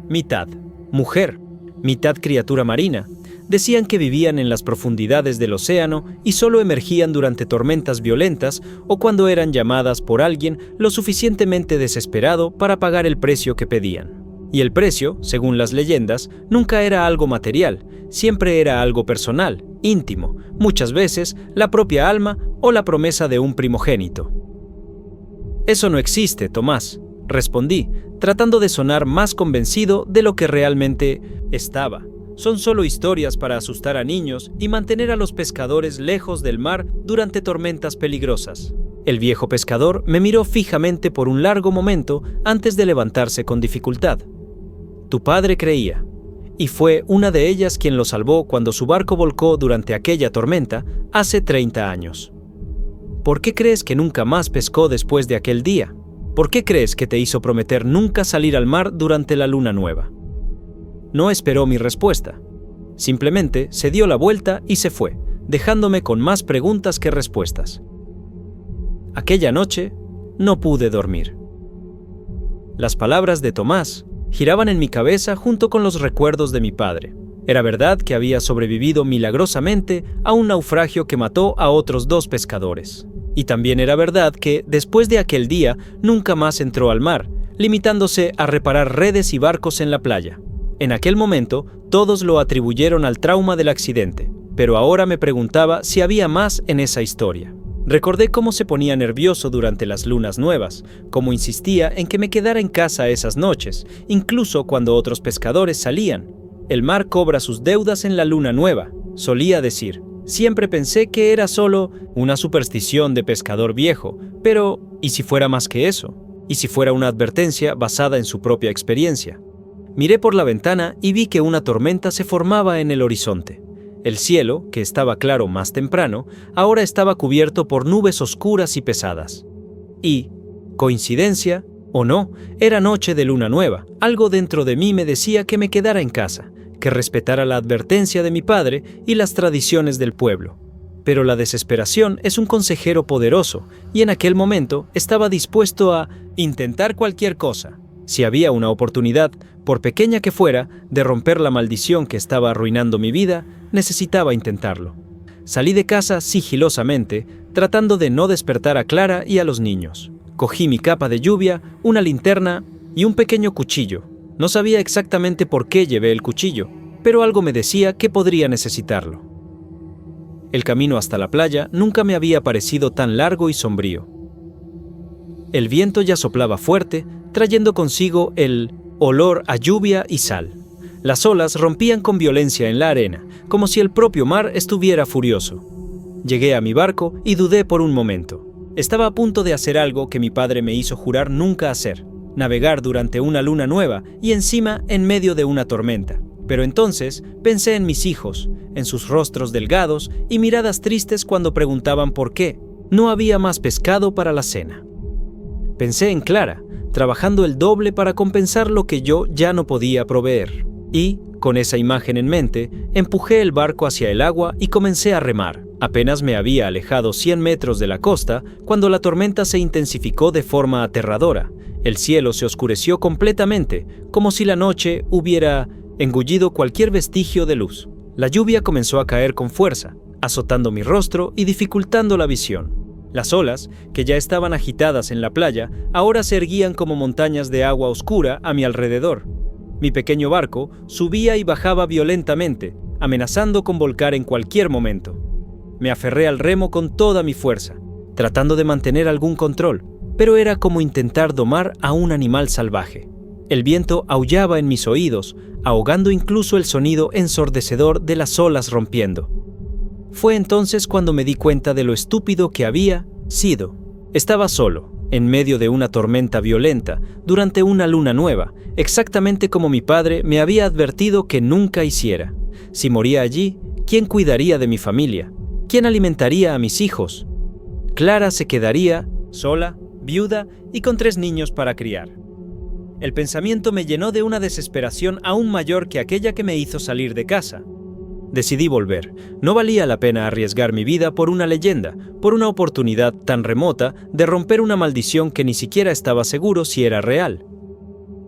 Mitad mujer, mitad criatura marina, decían que vivían en las profundidades del océano y solo emergían durante tormentas violentas o cuando eran llamadas por alguien lo suficientemente desesperado para pagar el precio que pedían. Y el precio, según las leyendas, nunca era algo material, siempre era algo personal, íntimo, muchas veces la propia alma o la promesa de un primogénito. Eso no existe, Tomás, respondí, tratando de sonar más convencido de lo que realmente estaba. Son solo historias para asustar a niños y mantener a los pescadores lejos del mar durante tormentas peligrosas. El viejo pescador me miró fijamente por un largo momento antes de levantarse con dificultad. Tu padre creía, y fue una de ellas quien lo salvó cuando su barco volcó durante aquella tormenta hace 30 años. ¿Por qué crees que nunca más pescó después de aquel día? ¿Por qué crees que te hizo prometer nunca salir al mar durante la luna nueva? No esperó mi respuesta. Simplemente se dio la vuelta y se fue, dejándome con más preguntas que respuestas. Aquella noche no pude dormir. Las palabras de Tomás giraban en mi cabeza junto con los recuerdos de mi padre. Era verdad que había sobrevivido milagrosamente a un naufragio que mató a otros 2 pescadores. Y también era verdad que, después de aquel día, nunca más entró al mar, limitándose a reparar redes y barcos en la playa. En aquel momento, todos lo atribuyeron al trauma del accidente, pero ahora me preguntaba si había más en esa historia. Recordé cómo se ponía nervioso durante las lunas nuevas, cómo insistía en que me quedara en casa esas noches, incluso cuando otros pescadores salían. El mar cobra sus deudas en la luna nueva, solía decir. Siempre pensé que era solo una superstición de pescador viejo, pero ¿y si fuera más que eso? ¿Y si fuera una advertencia basada en su propia experiencia? Miré por la ventana y vi que una tormenta se formaba en el horizonte. El cielo, que estaba claro más temprano, ahora estaba cubierto por nubes oscuras y pesadas. Y, coincidencia o no, era noche de luna nueva. Algo dentro de mí me decía que me quedara en casa, que respetara la advertencia de mi padre y las tradiciones del pueblo. Pero la desesperación es un consejero poderoso, y en aquel momento estaba dispuesto a intentar cualquier cosa. Si había una oportunidad, por pequeña que fuera, de romper la maldición que estaba arruinando mi vida, necesitaba intentarlo. Salí de casa sigilosamente, tratando de no despertar a Clara y a los niños. Cogí mi capa de lluvia, una linterna y un pequeño cuchillo. No sabía exactamente por qué llevé el cuchillo, pero algo me decía que podría necesitarlo. El camino hasta la playa nunca me había parecido tan largo y sombrío. El viento ya soplaba fuerte, trayendo consigo el olor a lluvia y sal. Las olas rompían con violencia en la arena, como si el propio mar estuviera furioso. Llegué a mi barco y dudé por un momento. Estaba a punto de hacer algo que mi padre me hizo jurar nunca hacer: navegar durante una luna nueva y encima en medio de una tormenta. Pero entonces pensé en mis hijos, en sus rostros delgados y miradas tristes cuando preguntaban por qué no había más pescado para la cena. Pensé en Clara, trabajando el doble para compensar lo que yo ya no podía proveer. Y, con esa imagen en mente, empujé el barco hacia el agua y comencé a remar. Apenas me había alejado 100 metros de la costa cuando la tormenta se intensificó de forma aterradora. El cielo se oscureció completamente, como si la noche hubiera engullido cualquier vestigio de luz. La lluvia comenzó a caer con fuerza, azotando mi rostro y dificultando la visión. Las olas, que ya estaban agitadas en la playa, ahora se erguían como montañas de agua oscura a mi alrededor. Mi pequeño barco subía y bajaba violentamente, amenazando con volcar en cualquier momento. Me aferré al remo con toda mi fuerza, tratando de mantener algún control, pero era como intentar domar a un animal salvaje. El viento aullaba en mis oídos, ahogando incluso el sonido ensordecedor de las olas rompiendo. Fue entonces cuando me di cuenta de lo estúpido que había sido. Estaba solo, en medio de una tormenta violenta, durante una luna nueva, exactamente como mi padre me había advertido que nunca hiciera. Si moría allí, ¿quién cuidaría de mi familia? ¿Quién alimentaría a mis hijos? Clara se quedaría sola, viuda y con 3 niños para criar. El pensamiento me llenó de una desesperación aún mayor que aquella que me hizo salir de casa. Decidí volver. No valía la pena arriesgar mi vida por una leyenda, por una oportunidad tan remota de romper una maldición que ni siquiera estaba seguro si era real.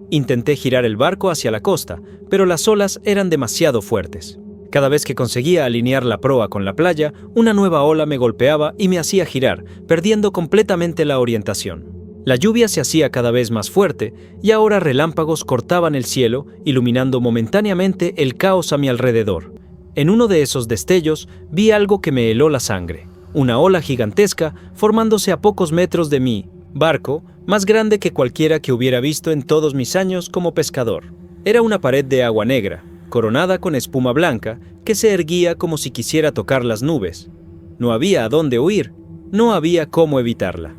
Intenté girar el barco hacia la costa, pero las olas eran demasiado fuertes. Cada vez que conseguía alinear la proa con la playa, una nueva ola me golpeaba y me hacía girar, perdiendo completamente la orientación. La lluvia se hacía cada vez más fuerte y ahora relámpagos cortaban el cielo, iluminando momentáneamente el caos a mi alrededor. En uno de esos destellos vi algo que me heló la sangre. Una ola gigantesca formándose a pocos metros de mi barco, más grande que cualquiera que hubiera visto en todos mis años como pescador. Era una pared de agua negra, coronada con espuma blanca, que se erguía como si quisiera tocar las nubes. No había a dónde huir, no había cómo evitarla.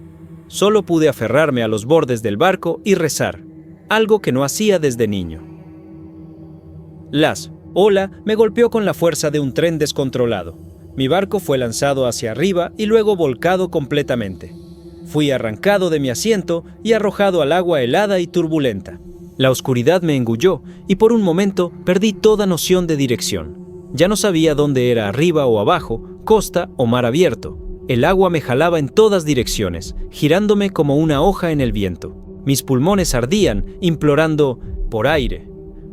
Solo pude aferrarme a los bordes del barco y rezar, algo que no hacía desde niño. Las ola me golpeó con la fuerza de un tren descontrolado. Mi barco fue lanzado hacia arriba y luego volcado completamente. Fui arrancado de mi asiento y arrojado al agua helada y turbulenta. La oscuridad me engulló y por un momento perdí toda noción de dirección. Ya no sabía dónde era arriba o abajo, costa o mar abierto. El agua me jalaba en todas direcciones, girándome como una hoja en el viento. Mis pulmones ardían, implorando por aire.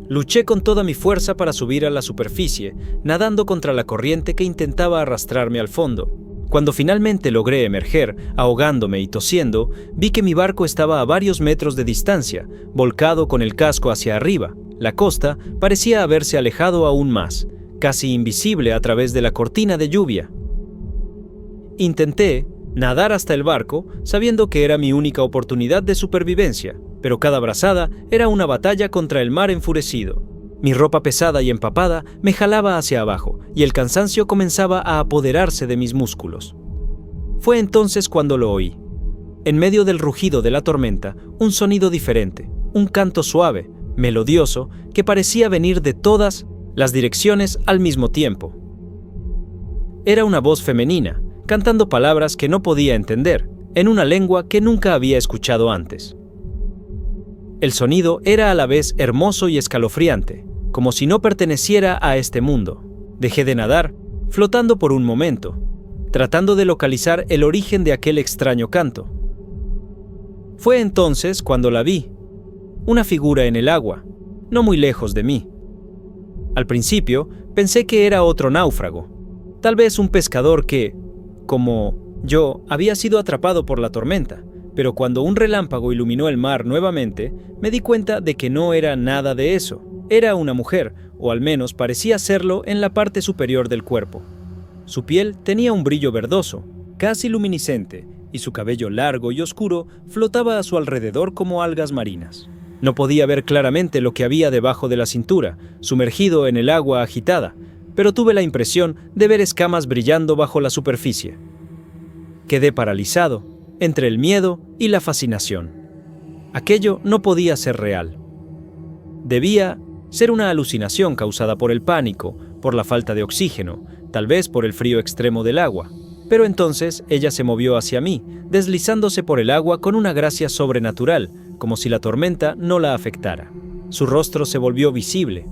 Luché con toda mi fuerza para subir a la superficie, nadando contra la corriente que intentaba arrastrarme al fondo. Cuando finalmente logré emerger, ahogándome y tosiendo, vi que mi barco estaba a varios metros de distancia, volcado con el casco hacia arriba. La costa parecía haberse alejado aún más, casi invisible a través de la cortina de lluvia. Intenté nadar hasta el barco, sabiendo que era mi única oportunidad de supervivencia, pero cada brazada era una batalla contra el mar enfurecido. Mi ropa pesada y empapada me jalaba hacia abajo, y el cansancio comenzaba a apoderarse de mis músculos. Fue entonces cuando lo oí. En medio del rugido de la tormenta, un sonido diferente, un canto suave, melodioso, que parecía venir de todas las direcciones al mismo tiempo. Era una voz femenina, cantando palabras que no podía entender, en una lengua que nunca había escuchado antes. El sonido era a la vez hermoso y escalofriante, como si no perteneciera a este mundo. Dejé de nadar, flotando por un momento, tratando de localizar el origen de aquel extraño canto. Fue entonces cuando la vi, una figura en el agua, no muy lejos de mí. Al principio pensé que era otro náufrago, tal vez un pescador que, como yo, había sido atrapado por la tormenta. Pero cuando un relámpago iluminó el mar nuevamente, me di cuenta de que no era nada de eso. Era una mujer, o al menos parecía serlo en la parte superior del cuerpo. Su piel tenía un brillo verdoso, casi luminiscente, y su cabello largo y oscuro flotaba a su alrededor como algas marinas. No podía ver claramente lo que había debajo de la cintura, sumergido en el agua agitada, pero tuve la impresión de ver escamas brillando bajo la superficie. Quedé paralizado. entre el miedo y la fascinación. Aquello no podía ser real. Debía ser una alucinación causada por el pánico, por la falta de oxígeno, tal vez por el frío extremo del agua. Pero entonces ella se movió hacia mí, deslizándose por el agua con una gracia sobrenatural, como si la tormenta no la afectara. Su rostro se volvió visible.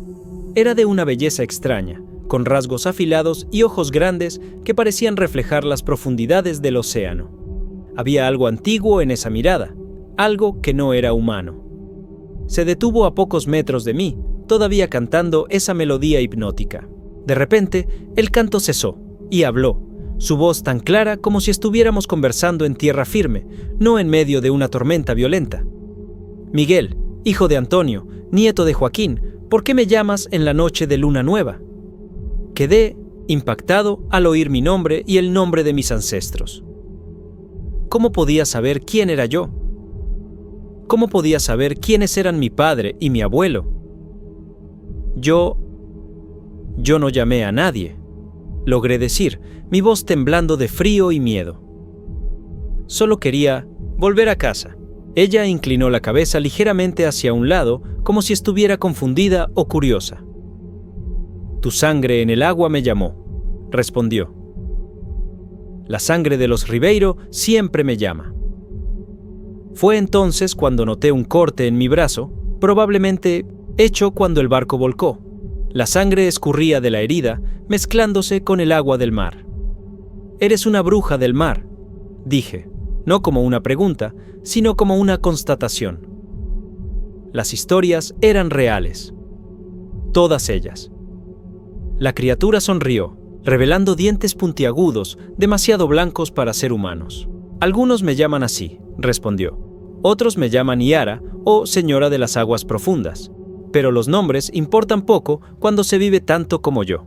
Era de una belleza extraña, con rasgos afilados y ojos grandes que parecían reflejar las profundidades del océano. Había algo antiguo en esa mirada, algo que no era humano. Se detuvo a pocos metros de mí, todavía cantando esa melodía hipnótica. De repente, el canto cesó y habló, su voz tan clara como si estuviéramos conversando en tierra firme, no en medio de una tormenta violenta. «Miguel, hijo de Antonio, nieto de Joaquín, ¿por qué me llamas en la noche de luna nueva?» Quedé impactado al oír mi nombre y el nombre de mis ancestros. ¿Cómo podía saber quién era yo? ¿Cómo podía saber quiénes eran mi padre y mi abuelo? Yo no llamé a nadie, logré decir, mi voz temblando de frío y miedo. Solo quería volver a casa. Ella inclinó la cabeza ligeramente hacia un lado, como si estuviera confundida o curiosa. «Tu sangre en el agua me llamó», respondió. «La sangre de los Ribeiro siempre me llama». Fue entonces cuando noté un corte en mi brazo, probablemente hecho cuando el barco volcó. La sangre escurría de la herida, mezclándose con el agua del mar. «Eres una bruja del mar», dije, no como una pregunta, sino como una constatación. Las historias eran reales. Todas ellas. La criatura sonrió, revelando dientes puntiagudos, demasiado blancos para ser humanos. «Algunos me llaman así», respondió. «Otros me llaman Yara o Señora de las Aguas Profundas. Pero los nombres importan poco cuando se vive tanto como yo».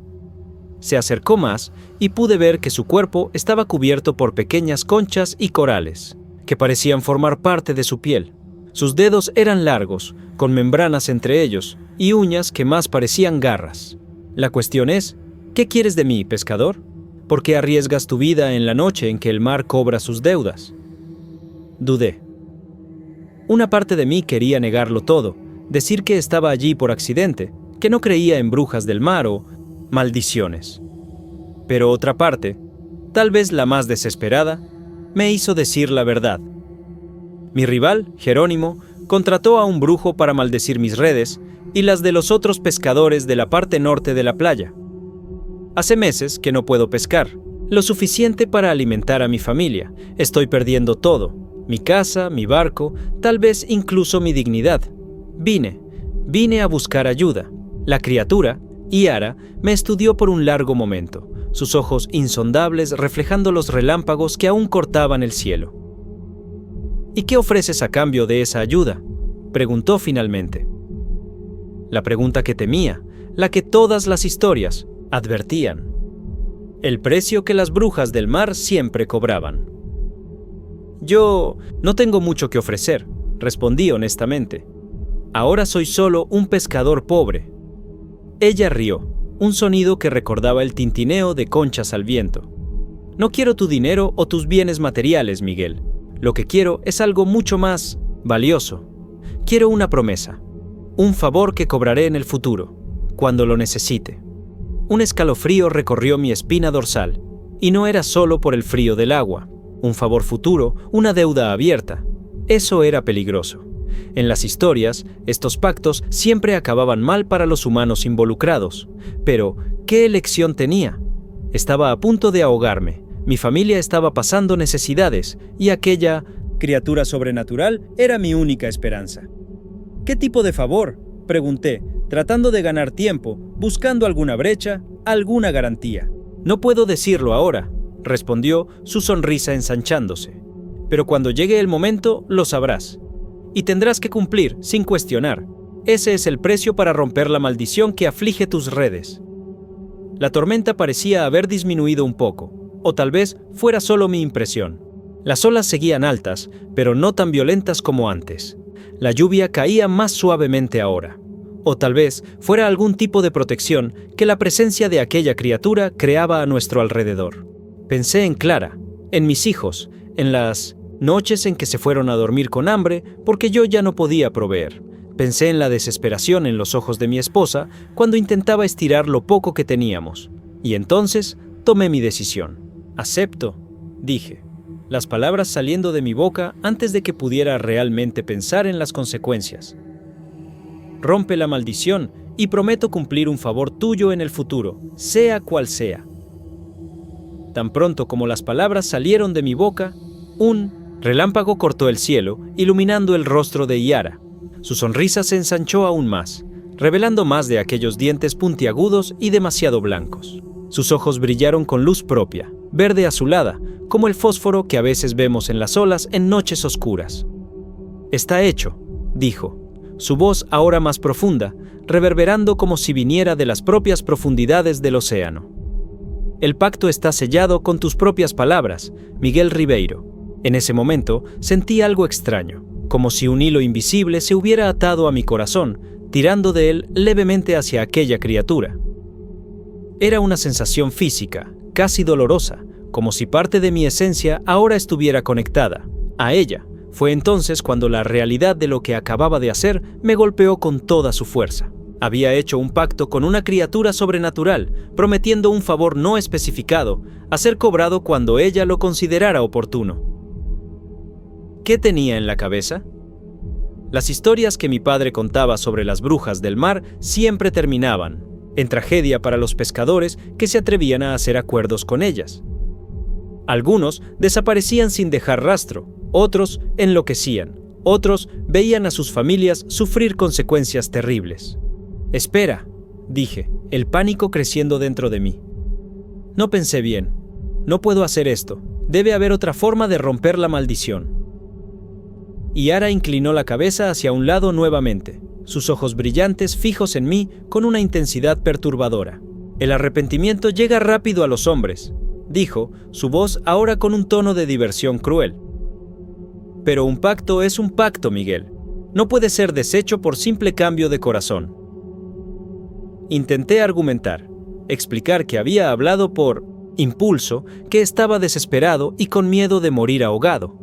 Se acercó más y pude ver que su cuerpo estaba cubierto por pequeñas conchas y corales, que parecían formar parte de su piel. Sus dedos eran largos, con membranas entre ellos, y uñas que más parecían garras. La cuestión es, ¿qué quieres de mí, pescador? ¿Por qué arriesgas tu vida en la noche en que el mar cobra sus deudas? Dudé. Una parte de mí quería negarlo todo, decir que estaba allí por accidente, que no creía en brujas del mar o maldiciones. Pero otra parte, tal vez la más desesperada, me hizo decir la verdad. Mi rival, Jerónimo, contrató a un brujo para maldecir mis redes y las de los otros pescadores de la parte norte de la playa. Hace meses que no puedo pescar, lo suficiente para alimentar a mi familia. Estoy perdiendo todo, mi casa, mi barco, tal vez incluso mi dignidad. Vine a buscar ayuda. La criatura, Yara, me estudió por un largo momento, sus ojos insondables reflejando los relámpagos que aún cortaban el cielo. «¿Y qué ofreces a cambio de esa ayuda?», preguntó finalmente. La pregunta que temía, la que todas las historias advertían. El precio que las brujas del mar siempre cobraban. «Yo no tengo mucho que ofrecer», respondí honestamente. «Ahora soy solo un pescador pobre». Ella rió, un sonido que recordaba el tintineo de conchas al viento. «No quiero tu dinero o tus bienes materiales, Miguel. Lo que quiero es algo mucho más valioso. Quiero una promesa, un favor que cobraré en el futuro, cuando lo necesite». Un escalofrío recorrió mi espina dorsal, y no era solo por el frío del agua. Un favor futuro, una deuda abierta. Eso era peligroso. En las historias, estos pactos siempre acababan mal para los humanos involucrados. Pero, ¿qué elección tenía? Estaba a punto de ahogarme. Mi familia estaba pasando necesidades, y aquella criatura sobrenatural era mi única esperanza. «¿Qué tipo de favor?», pregunté, tratando de ganar tiempo, buscando alguna brecha, alguna garantía. «No puedo decirlo ahora», respondió, su sonrisa ensanchándose. «Pero cuando llegue el momento, lo sabrás. Y tendrás que cumplir, sin cuestionar. Ese es el precio para romper la maldición que aflige tus redes». La tormenta parecía haber disminuido un poco, o tal vez fuera solo mi impresión. Las olas seguían altas, pero no tan violentas como antes. La lluvia caía más suavemente ahora. O tal vez fuera algún tipo de protección que la presencia de aquella criatura creaba a nuestro alrededor. Pensé en Clara, en mis hijos, en las Noches en que se fueron a dormir con hambre porque yo ya no podía proveer. Pensé en la desesperación en los ojos de mi esposa cuando intentaba estirar lo poco que teníamos. Y entonces tomé mi decisión. Acepto, dije, las palabras saliendo de mi boca antes de que pudiera realmente pensar en las consecuencias. Rompe la maldición y prometo cumplir un favor tuyo en el futuro, sea cual sea. Tan pronto como las palabras salieron de mi boca, un relámpago cortó el cielo, iluminando el rostro de Yara. Su sonrisa se ensanchó aún más, revelando más de aquellos dientes puntiagudos y demasiado blancos. Sus ojos brillaron con luz propia, verde azulada, como el fósforo que a veces vemos en las olas en noches oscuras. «Está hecho», dijo, su voz ahora más profunda, reverberando como si viniera de las propias profundidades del océano. «El pacto está sellado con tus propias palabras, Miguel Ribeiro». En ese momento sentí algo extraño, como si un hilo invisible se hubiera atado a mi corazón, tirando de él levemente hacia aquella criatura. Era una sensación física, casi dolorosa, como si parte de mi esencia ahora estuviera conectada a ella. Fue entonces cuando la realidad de lo que acababa de hacer me golpeó con toda su fuerza. Había hecho un pacto con una criatura sobrenatural, prometiendo un favor no especificado, a ser cobrado cuando ella lo considerara oportuno. ¿Qué tenía en la cabeza? Las historias que mi padre contaba sobre las brujas del mar siempre terminaban en tragedia para los pescadores que se atrevían a hacer acuerdos con ellas. Algunos desaparecían sin dejar rastro, otros enloquecían, otros veían a sus familias sufrir consecuencias terribles. «Espera», dije, el pánico creciendo dentro de mí. No pensé bien. No puedo hacer esto. Debe haber otra forma de romper la maldición. Yara inclinó la cabeza hacia un lado nuevamente, sus ojos brillantes fijos en mí con una intensidad perturbadora. «El arrepentimiento llega rápido a los hombres», dijo, su voz ahora con un tono de diversión cruel. «Pero un pacto es un pacto, Miguel. No puede ser deshecho por simple cambio de corazón». Intenté argumentar, explicar que había hablado por impulso, que estaba desesperado y con miedo de morir ahogado.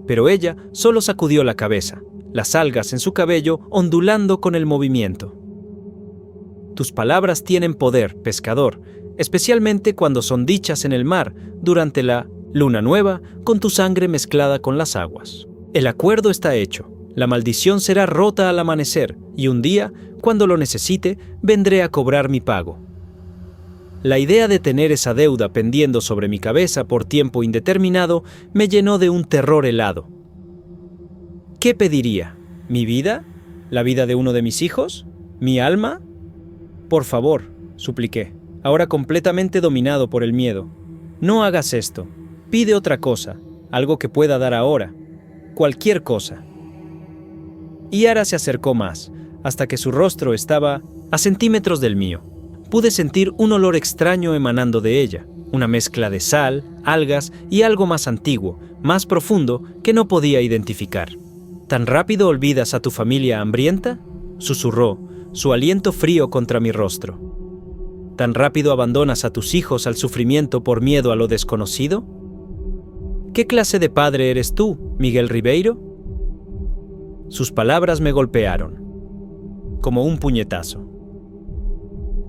Pero ella solo sacudió la cabeza, las algas en su cabello ondulando con el movimiento. «Tus palabras tienen poder, pescador, especialmente cuando son dichas en el mar, durante la luna nueva, con tu sangre mezclada con las aguas. El acuerdo está hecho, la maldición será rota al amanecer, y un día, cuando lo necesite, vendré a cobrar mi pago». La idea de tener esa deuda pendiendo sobre mi cabeza por tiempo indeterminado me llenó de un terror helado. ¿Qué pediría? ¿Mi vida? ¿La vida de uno de mis hijos? ¿Mi alma? «Por favor», supliqué, ahora completamente dominado por el miedo. «No hagas esto. Pide otra cosa, algo que pueda dar ahora. Cualquier cosa». Yara se acercó más, hasta que su rostro estaba a centímetros del mío. Pude sentir un olor extraño emanando de ella, una mezcla de sal, algas y algo más antiguo, más profundo que no podía identificar. «¿Tan rápido olvidas a tu familia hambrienta?», susurró, su aliento frío contra mi rostro. «¿Tan rápido abandonas a tus hijos al sufrimiento por miedo a lo desconocido? ¿Qué clase de padre eres tú, Miguel Ribeiro?». Sus palabras me golpearon, como un puñetazo.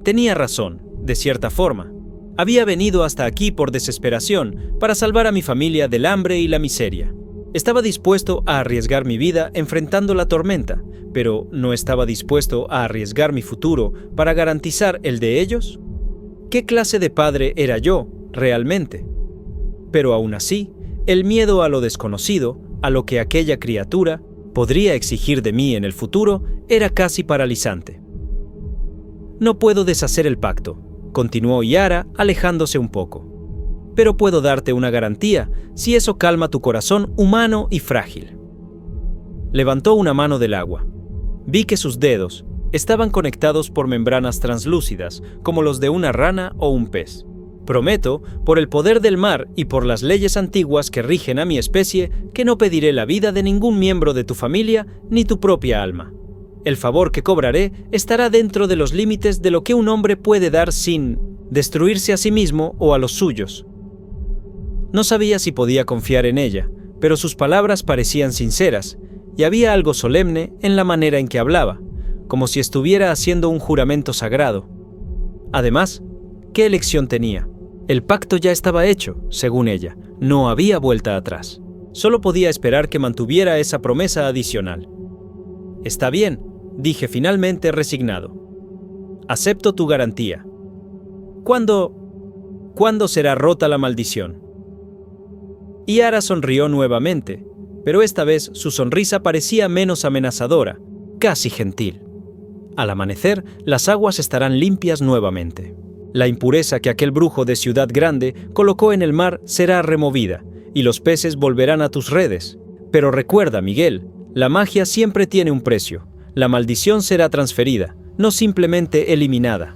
Tenía razón, de cierta forma. Había venido hasta aquí por desesperación, para salvar a mi familia del hambre y la miseria. Estaba dispuesto a arriesgar mi vida enfrentando la tormenta, pero ¿no estaba dispuesto a arriesgar mi futuro para garantizar el de ellos? ¿Qué clase de padre era yo, realmente? Pero aún así, el miedo a lo desconocido, a lo que aquella criatura podría exigir de mí en el futuro, era casi paralizante. «No puedo deshacer el pacto», continuó Yara, alejándose un poco. «Pero puedo darte una garantía, si eso calma tu corazón humano y frágil». Levantó una mano del agua. Vi que sus dedos estaban conectados por membranas translúcidas, como los de una rana o un pez. «Prometo, por el poder del mar y por las leyes antiguas que rigen a mi especie, que no pediré la vida de ningún miembro de tu familia ni tu propia alma. El favor que cobraré estará dentro de los límites de lo que un hombre puede dar sin destruirse a sí mismo o a los suyos». No sabía si podía confiar en ella, pero sus palabras parecían sinceras, y había algo solemne en la manera en que hablaba, como si estuviera haciendo un juramento sagrado. Además, ¿qué elección tenía? El pacto ya estaba hecho, según ella, no había vuelta atrás. Solo podía esperar que mantuviera esa promesa adicional. «Está bien», dije finalmente resignado. «Acepto tu garantía. ¿Cuándo será rota la maldición?» Yara sonrió nuevamente, pero esta vez su sonrisa parecía menos amenazadora, casi gentil. Al amanecer, las aguas estarán limpias nuevamente. La impureza que aquel brujo de Ciudad Grande colocó en el mar será removida, y los peces volverán a tus redes. Pero recuerda, Miguel, la magia siempre tiene un precio. La maldición será transferida, no simplemente eliminada.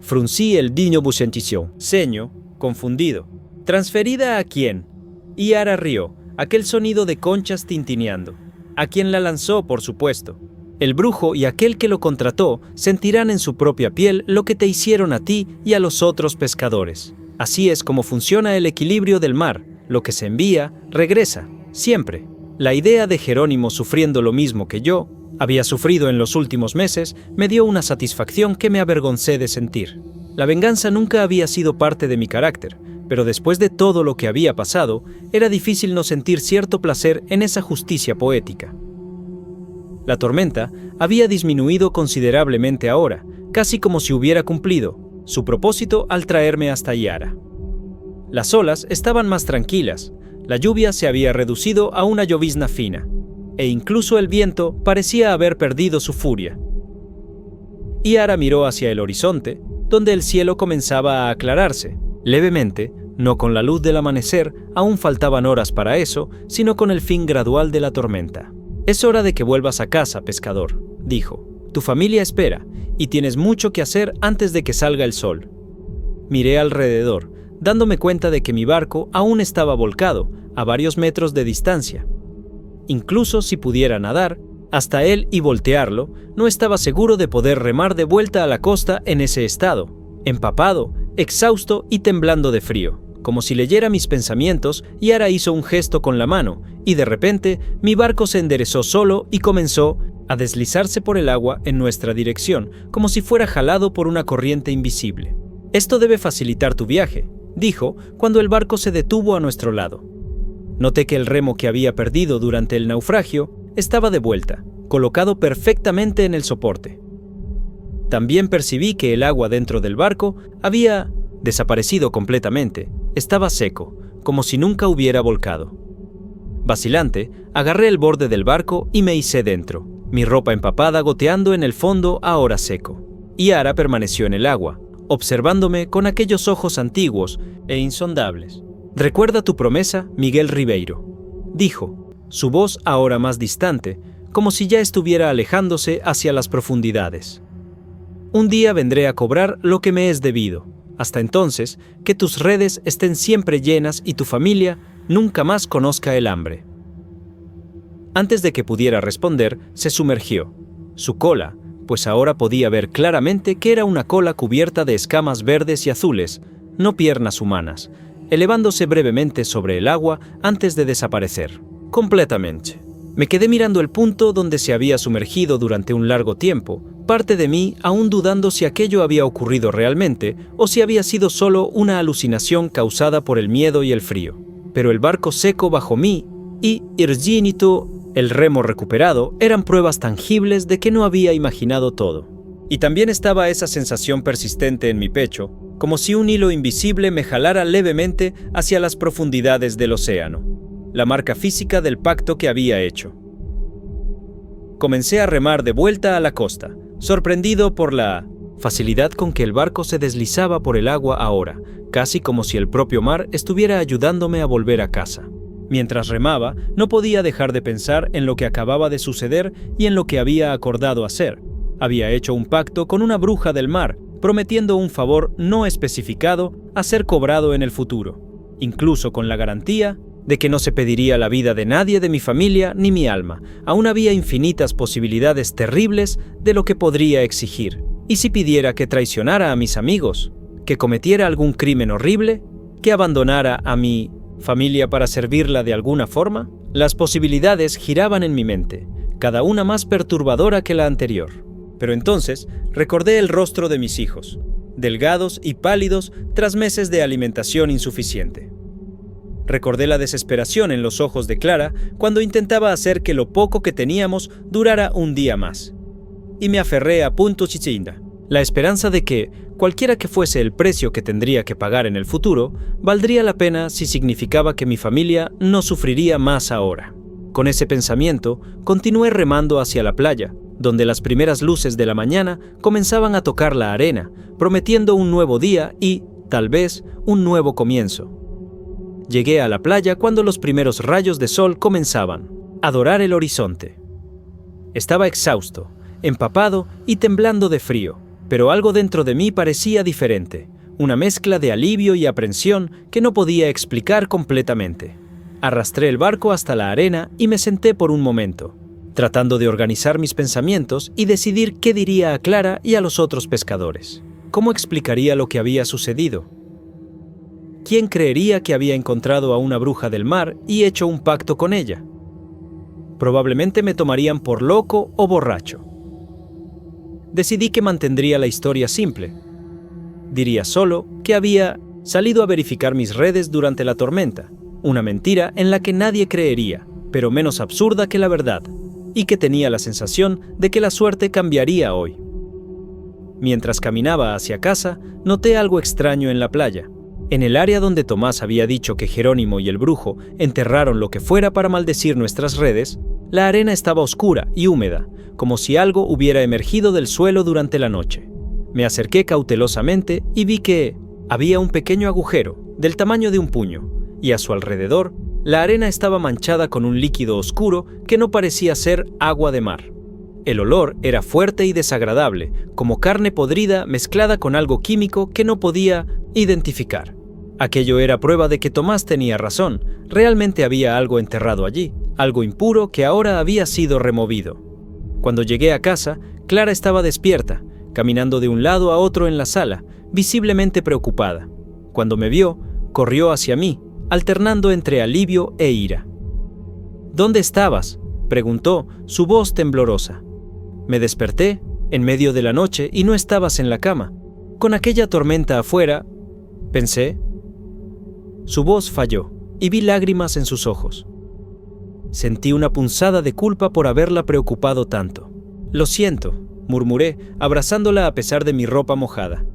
Fruncí el digno bucentición, ceño, confundido. ¿Transferida a quién? Yara rió, aquel sonido de conchas tintineando. A quien la lanzó, por supuesto. El brujo y aquel que lo contrató sentirán en su propia piel lo que te hicieron a ti y a los otros pescadores. Así es como funciona el equilibrio del mar. Lo que se envía, regresa, siempre. La idea de Jerónimo sufriendo lo mismo que yo había sufrido en los últimos meses me dio una satisfacción que me avergoncé de sentir. La venganza nunca había sido parte de mi carácter, pero después de todo lo que había pasado, era difícil no sentir cierto placer en esa justicia poética. La tormenta había disminuido considerablemente ahora, casi como si hubiera cumplido su propósito al traerme hasta Yara. Las olas estaban más tranquilas, la lluvia se había reducido a una llovizna fina, e incluso el viento parecía haber perdido su furia. Yara miró hacia el horizonte, donde el cielo comenzaba a aclararse, levemente, no con la luz del amanecer, aún faltaban horas para eso, sino con el fin gradual de la tormenta. «Es hora de que vuelvas a casa, pescador», dijo. «Tu familia espera, y tienes mucho que hacer antes de que salga el sol». Miré alrededor, dándome cuenta de que mi barco aún estaba volcado, a varios metros de distancia. Incluso si pudiera nadar, hasta él y voltearlo, no estaba seguro de poder remar de vuelta a la costa en ese estado, empapado, exhausto y temblando de frío. Como si leyera mis pensamientos, Yara hizo un gesto con la mano, y de repente mi barco se enderezó solo y comenzó a deslizarse por el agua en nuestra dirección, como si fuera jalado por una corriente invisible. «Esto debe facilitar tu viaje», dijo cuando el barco se detuvo a nuestro lado. Noté que el remo que había perdido durante el naufragio estaba de vuelta, colocado perfectamente en el soporte. También percibí que el agua dentro del barco había desaparecido completamente, estaba seco, como si nunca hubiera volcado. Vacilante, agarré el borde del barco y me hice dentro, mi ropa empapada goteando en el fondo ahora seco. Yara permaneció en el agua, observándome con aquellos ojos antiguos e insondables. «Recuerda tu promesa, Miguel Ribeiro», dijo, su voz ahora más distante, como si ya estuviera alejándose hacia las profundidades. «Un día vendré a cobrar lo que me es debido. Hasta entonces, que tus redes estén siempre llenas y tu familia nunca más conozca el hambre». Antes de que pudiera responder, se sumergió. Su cola, pues ahora podía ver claramente que era una cola cubierta de escamas verdes y azules, no piernas humanas, elevándose brevemente sobre el agua antes de desaparecer, completamente. Me quedé mirando el punto donde se había sumergido durante un largo tiempo, parte de mí aún dudando si aquello había ocurrido realmente o si había sido solo una alucinación causada por el miedo y el frío. Pero el barco seco bajo mí y Irginito, el remo recuperado, eran pruebas tangibles de que no había imaginado todo. Y también estaba esa sensación persistente en mi pecho, como si un hilo invisible me jalara levemente hacia las profundidades del océano, la marca física del pacto que había hecho. Comencé a remar de vuelta a la costa, sorprendido por la facilidad con que el barco se deslizaba por el agua ahora, casi como si el propio mar estuviera ayudándome a volver a casa. Mientras remaba, no podía dejar de pensar en lo que acababa de suceder y en lo que había acordado hacer. Había hecho un pacto con una bruja del mar, prometiendo un favor no especificado a ser cobrado en el futuro, incluso con la garantía de que no se pediría la vida de nadie de mi familia ni mi alma. Aún había infinitas posibilidades terribles de lo que podría exigir. ¿Y si pidiera que traicionara a mis amigos? ¿Que cometiera algún crimen horrible? ¿Que abandonara a mi ¿Familia para servirla de alguna forma? Las posibilidades giraban en mi mente, cada una más perturbadora que la anterior. Pero entonces recordé el rostro de mis hijos, delgados y pálidos tras meses de alimentación insuficiente. Recordé la desesperación en los ojos de Clara cuando intentaba hacer que lo poco que teníamos durara un día más. Y me aferré a punto chichinda, la esperanza de que, cualquiera que fuese el precio que tendría que pagar en el futuro, valdría la pena si significaba que mi familia no sufriría más ahora. Con ese pensamiento, continué remando hacia la playa, donde las primeras luces de la mañana comenzaban a tocar la arena, prometiendo un nuevo día y, tal vez, un nuevo comienzo. Llegué a la playa cuando los primeros rayos de sol comenzaban a dorar el horizonte. Estaba exhausto, empapado y temblando de frío, pero algo dentro de mí parecía diferente, una mezcla de alivio y aprensión que no podía explicar completamente. Arrastré el barco hasta la arena y me senté por un momento, tratando de organizar mis pensamientos y decidir qué diría a Clara y a los otros pescadores. ¿Cómo explicaría lo que había sucedido? ¿Quién creería que había encontrado a una bruja del mar y hecho un pacto con ella? Probablemente me tomarían por loco o borracho. Decidí que mantendría la historia simple. Diría solo que había salido a verificar mis redes durante la tormenta, una mentira en la que nadie creería, pero menos absurda que la verdad, y que tenía la sensación de que la suerte cambiaría hoy. Mientras caminaba hacia casa, noté algo extraño en la playa. En el área donde Tomás había dicho que Jerónimo y el brujo enterraron lo que fuera para maldecir nuestras redes, la arena estaba oscura y húmeda, como si algo hubiera emergido del suelo durante la noche. Me acerqué cautelosamente y vi que había un pequeño agujero, del tamaño de un puño, y a su alrededor, la arena estaba manchada con un líquido oscuro que no parecía ser agua de mar. El olor era fuerte y desagradable, como carne podrida mezclada con algo químico que no podía identificar. Aquello era prueba de que Tomás tenía razón, realmente había algo enterrado allí, algo impuro que ahora había sido removido. Cuando llegué a casa, Clara estaba despierta, caminando de un lado a otro en la sala, visiblemente preocupada. Cuando me vio, corrió hacia mí, alternando entre alivio e ira. ¿Dónde estabas?, preguntó, su voz temblorosa. Me desperté, en medio de la noche, y no estabas en la cama. Con aquella tormenta afuera, pensé. Su voz falló, y vi lágrimas en sus ojos. Sentí una punzada de culpa por haberla preocupado tanto. Lo siento, murmuré, abrazándola a pesar de mi ropa mojada.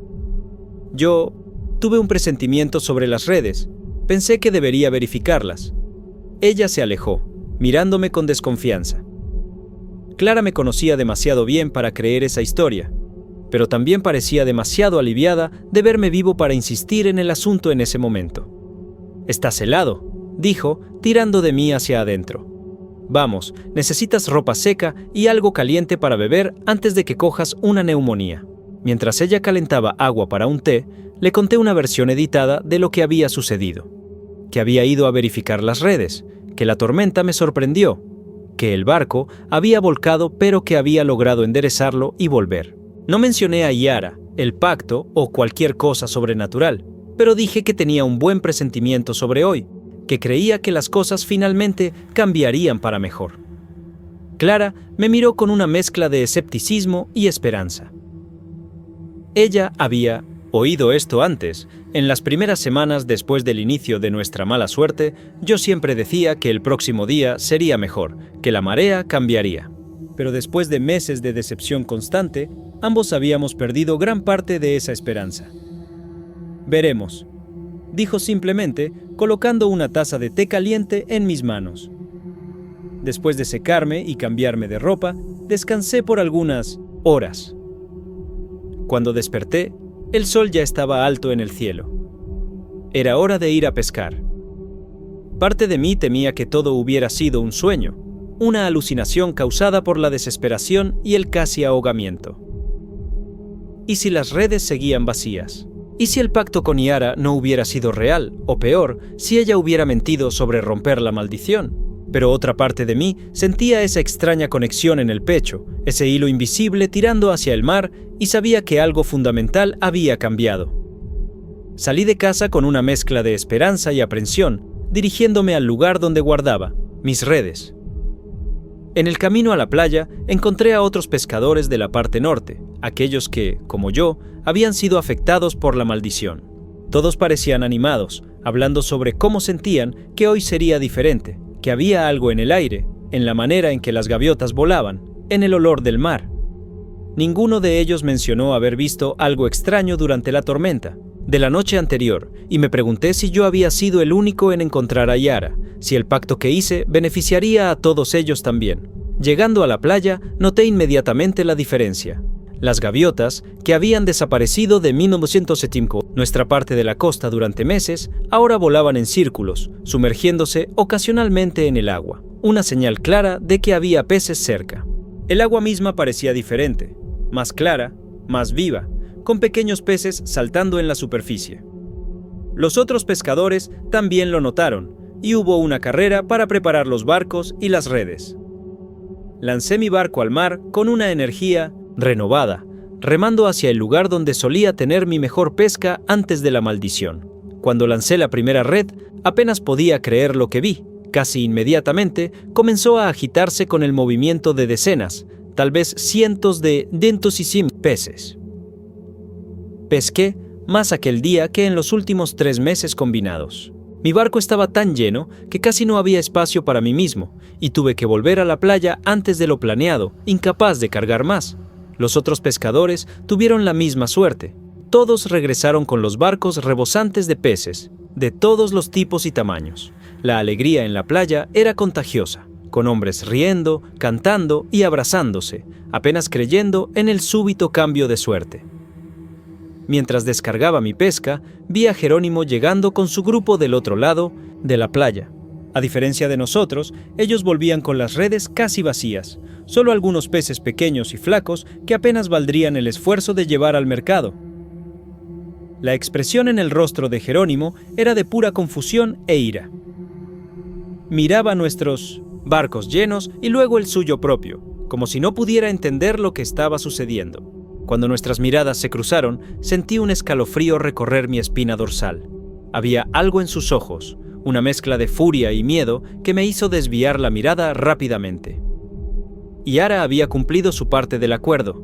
Yo tuve un presentimiento sobre las redes. Pensé que debería verificarlas. Ella se alejó, mirándome con desconfianza. Clara me conocía demasiado bien para creer esa historia, pero también parecía demasiado aliviada de verme vivo para insistir en el asunto en ese momento. «Estás helado», dijo, tirando de mí hacia adentro. «Vamos, necesitas ropa seca y algo caliente para beber antes de que cojas una neumonía». Mientras ella calentaba agua para un té, le conté una versión editada de lo que había sucedido. Que había ido a verificar las redes, que la tormenta me sorprendió, que el barco había volcado pero que había logrado enderezarlo y volver. No mencioné a Yara, el pacto o cualquier cosa sobrenatural, pero dije que tenía un buen presentimiento sobre hoy, que creía que las cosas finalmente cambiarían para mejor. Clara me miró con una mezcla de escepticismo y esperanza. Ella había oído esto antes. En las primeras semanas después del inicio de nuestra mala suerte, yo siempre decía que el próximo día sería mejor, que la marea cambiaría. Pero después de meses de decepción constante, ambos habíamos perdido gran parte de esa esperanza. «Veremos», dijo simplemente, colocando una taza de té caliente en mis manos. Después de secarme y cambiarme de ropa, descansé por algunas horas. Cuando desperté, el sol ya estaba alto en el cielo. Era hora de ir a pescar. Parte de mí temía que todo hubiera sido un sueño, una alucinación causada por la desesperación y el casi ahogamiento. ¿Y si las redes seguían vacías? ¿Y si el pacto con Yara no hubiera sido real? O peor, si ella hubiera mentido sobre romper la maldición. Pero otra parte de mí sentía esa extraña conexión en el pecho, ese hilo invisible tirando hacia el mar, y sabía que algo fundamental había cambiado. Salí de casa con una mezcla de esperanza y aprensión, dirigiéndome al lugar donde guardaba mis redes. En el camino a la playa encontré a otros pescadores de la parte norte, aquellos que, como yo, habían sido afectados por la maldición. Todos parecían animados, hablando sobre cómo sentían que hoy sería diferente, que había algo en el aire, en la manera en que las gaviotas volaban, en el olor del mar. Ninguno de ellos mencionó haber visto algo extraño durante la tormenta de la noche anterior, y me pregunté si yo había sido el único en encontrar a Yara, si el pacto que hice beneficiaría a todos ellos también. Llegando a la playa, noté inmediatamente la diferencia. Las gaviotas, que habían desaparecido de 1975, nuestra parte de la costa durante meses, ahora volaban en círculos, sumergiéndose ocasionalmente en el agua, una señal clara de que había peces cerca. El agua misma parecía diferente, más clara, más viva, con pequeños peces saltando en la superficie. Los otros pescadores también lo notaron, y hubo una carrera para preparar los barcos y las redes. Lancé mi barco al mar con una energía renovada, remando hacia el lugar donde solía tener mi mejor pesca antes de la maldición. Cuando lancé la primera red, apenas podía creer lo que vi. Casi inmediatamente comenzó a agitarse con el movimiento de decenas, tal vez cientos de dentosísimos peces. Pesqué más aquel día que en los últimos 3 meses combinados. Mi barco estaba tan lleno que casi no había espacio para mí mismo, y tuve que volver a la playa antes de lo planeado, incapaz de cargar más. Los otros pescadores tuvieron la misma suerte. Todos regresaron con los barcos rebosantes de peces, de todos los tipos y tamaños. La alegría en la playa era contagiosa, con hombres riendo, cantando y abrazándose, apenas creyendo en el súbito cambio de suerte. Mientras descargaba mi pesca, vi a Jerónimo llegando con su grupo del otro lado de la playa. A diferencia de nosotros, ellos volvían con las redes casi vacías, solo algunos peces pequeños y flacos que apenas valdrían el esfuerzo de llevar al mercado. La expresión en el rostro de Jerónimo era de pura confusión e ira. Miraba nuestros barcos llenos y luego el suyo propio, como si no pudiera entender lo que estaba sucediendo. Cuando nuestras miradas se cruzaron, sentí un escalofrío recorrer mi espina dorsal. Había algo en sus ojos, una mezcla de furia y miedo que me hizo desviar la mirada rápidamente. Yara había cumplido su parte del acuerdo.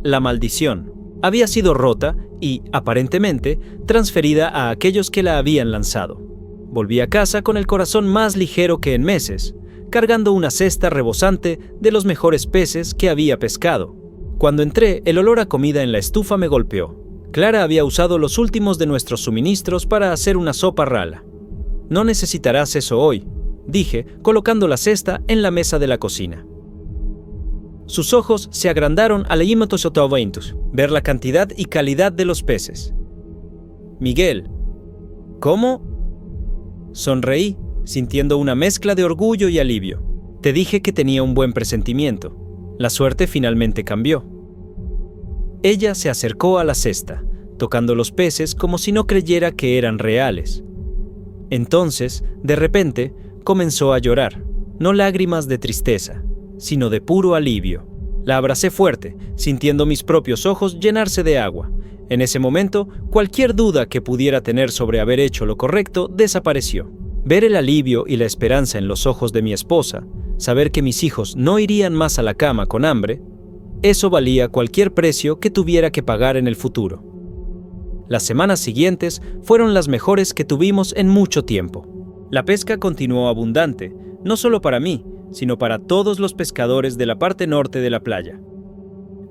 La maldición había sido rota y, aparentemente, transferida a aquellos que la habían lanzado. Volví a casa con el corazón más ligero que en meses, cargando una cesta rebosante de los mejores peces que había pescado. Cuando entré, el olor a comida en la estufa me golpeó. Clara había usado los últimos de nuestros suministros para hacer una sopa rala. «No necesitarás eso hoy», dije, colocando la cesta en la mesa de la cocina. Sus ojos se agrandaron al ver la cantidad y calidad de los peces. «Miguel, ¿cómo?» Sonreí, sintiendo una mezcla de orgullo y alivio. «Te dije que tenía un buen presentimiento. La suerte finalmente cambió». Ella se acercó a la cesta, tocando los peces como si no creyera que eran reales. Entonces, de repente, comenzó a llorar, no lágrimas de tristeza, sino de puro alivio. La abracé fuerte, sintiendo mis propios ojos llenarse de agua. En ese momento, cualquier duda que pudiera tener sobre haber hecho lo correcto desapareció. Ver el alivio y la esperanza en los ojos de mi esposa, saber que mis hijos no irían más a la cama con hambre, eso valía cualquier precio que tuviera que pagar en el futuro. Las semanas siguientes fueron las mejores que tuvimos en mucho tiempo. La pesca continuó abundante, no solo para mí, sino para todos los pescadores de la parte norte de la playa.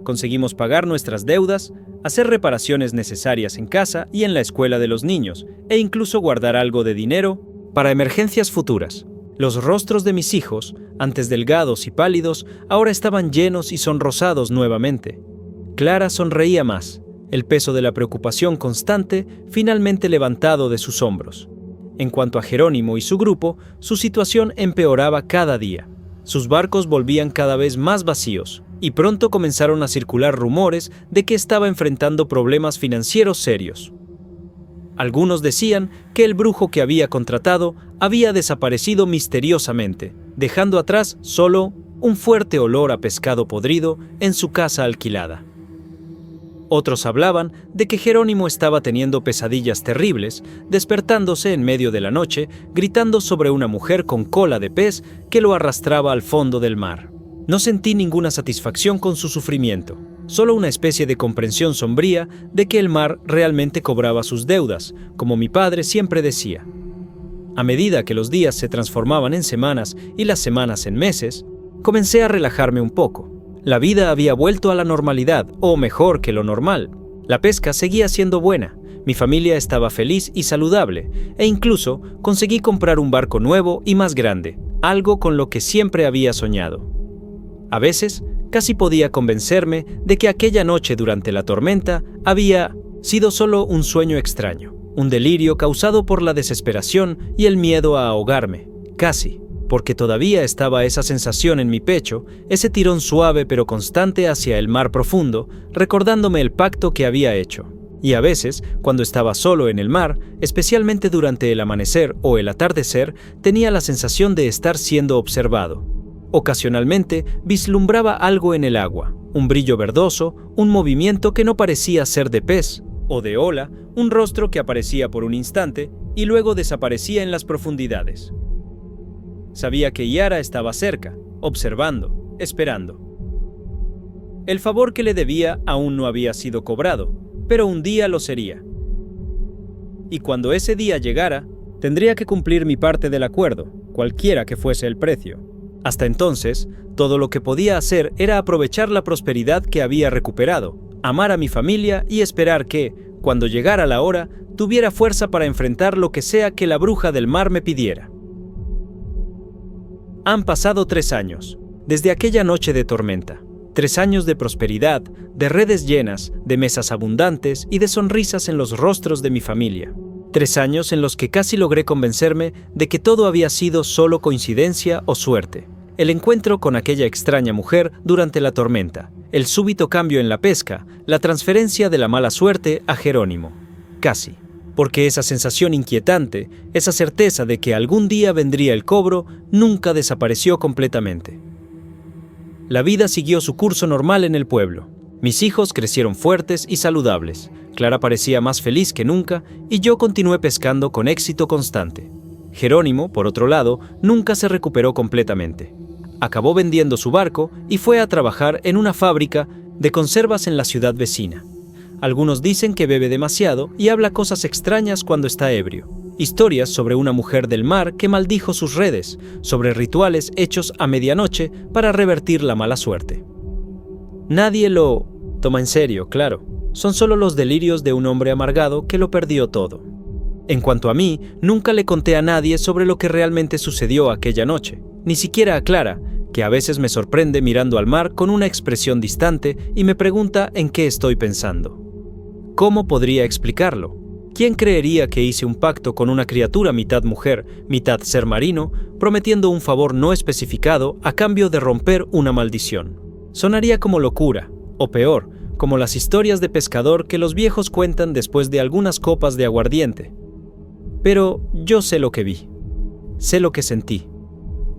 Conseguimos pagar nuestras deudas, hacer reparaciones necesarias en casa y en la escuela de los niños, e incluso guardar algo de dinero para emergencias futuras. Los rostros de mis hijos, antes delgados y pálidos, ahora estaban llenos y sonrosados nuevamente. Clara sonreía más, el peso de la preocupación constante finalmente levantado de sus hombros. En cuanto a Jerónimo y su grupo, su situación empeoraba cada día. Sus barcos volvían cada vez más vacíos, y pronto comenzaron a circular rumores de que estaba enfrentando problemas financieros serios. Algunos decían que el brujo que había contratado había desaparecido misteriosamente, dejando atrás solo un fuerte olor a pescado podrido en su casa alquilada. Otros hablaban de que Jerónimo estaba teniendo pesadillas terribles, despertándose en medio de la noche, gritando sobre una mujer con cola de pez que lo arrastraba al fondo del mar. No sentí ninguna satisfacción con su sufrimiento, solo una especie de comprensión sombría de que el mar realmente cobraba sus deudas, como mi padre siempre decía. A medida que los días se transformaban en semanas y las semanas en meses, comencé a relajarme un poco. La vida había vuelto a la normalidad, o mejor que lo normal. La pesca seguía siendo buena, mi familia estaba feliz y saludable, e incluso conseguí comprar un barco nuevo y más grande, algo con lo que siempre había soñado. A veces, casi podía convencerme de que aquella noche durante la tormenta había sido solo un sueño extraño, un delirio causado por la desesperación y el miedo a ahogarme, casi. Porque todavía estaba esa sensación en mi pecho, ese tirón suave pero constante hacia el mar profundo, recordándome el pacto que había hecho. Y a veces, cuando estaba solo en el mar, especialmente durante el amanecer o el atardecer, tenía la sensación de estar siendo observado. Ocasionalmente, vislumbraba algo en el agua, un brillo verdoso, un movimiento que no parecía ser de pez o de ola, un rostro que aparecía por un instante y luego desaparecía en las profundidades. Sabía que Yara estaba cerca, observando, esperando. El favor que le debía aún no había sido cobrado, pero un día lo sería. Y cuando ese día llegara, tendría que cumplir mi parte del acuerdo, cualquiera que fuese el precio. Hasta entonces, todo lo que podía hacer era aprovechar la prosperidad que había recuperado, amar a mi familia y esperar que, cuando llegara la hora, tuviera fuerza para enfrentar lo que sea que la bruja del mar me pidiera. Han pasado 3 años, desde aquella noche de tormenta. 3 años de prosperidad, de redes llenas, de mesas abundantes y de sonrisas en los rostros de mi familia. 3 años en los que casi logré convencerme de que todo había sido solo coincidencia o suerte. El encuentro con aquella extraña mujer durante la tormenta, el súbito cambio en la pesca, la transferencia de la mala suerte a Jerónimo. Casi. Porque esa sensación inquietante, esa certeza de que algún día vendría el cobro, nunca desapareció completamente. La vida siguió su curso normal en el pueblo. Mis hijos crecieron fuertes y saludables. Clara parecía más feliz que nunca y yo continué pescando con éxito constante. Jerónimo, por otro lado, nunca se recuperó completamente. Acabó vendiendo su barco y fue a trabajar en una fábrica de conservas en la ciudad vecina. Algunos dicen que bebe demasiado y habla cosas extrañas cuando está ebrio. Historias sobre una mujer del mar que maldijo sus redes, sobre rituales hechos a medianoche para revertir la mala suerte. Nadie lo toma en serio, claro. Son solo los delirios de un hombre amargado que lo perdió todo. En cuanto a mí, nunca le conté a nadie sobre lo que realmente sucedió aquella noche, ni siquiera a Clara, que a veces me sorprende mirando al mar con una expresión distante y me pregunta en qué estoy pensando. ¿Cómo podría explicarlo? ¿Quién creería que hice un pacto con una criatura mitad mujer, mitad ser marino, prometiendo un favor no especificado a cambio de romper una maldición? Sonaría como locura, o peor, como las historias de pescador que los viejos cuentan después de algunas copas de aguardiente. Pero yo sé lo que vi, sé lo que sentí,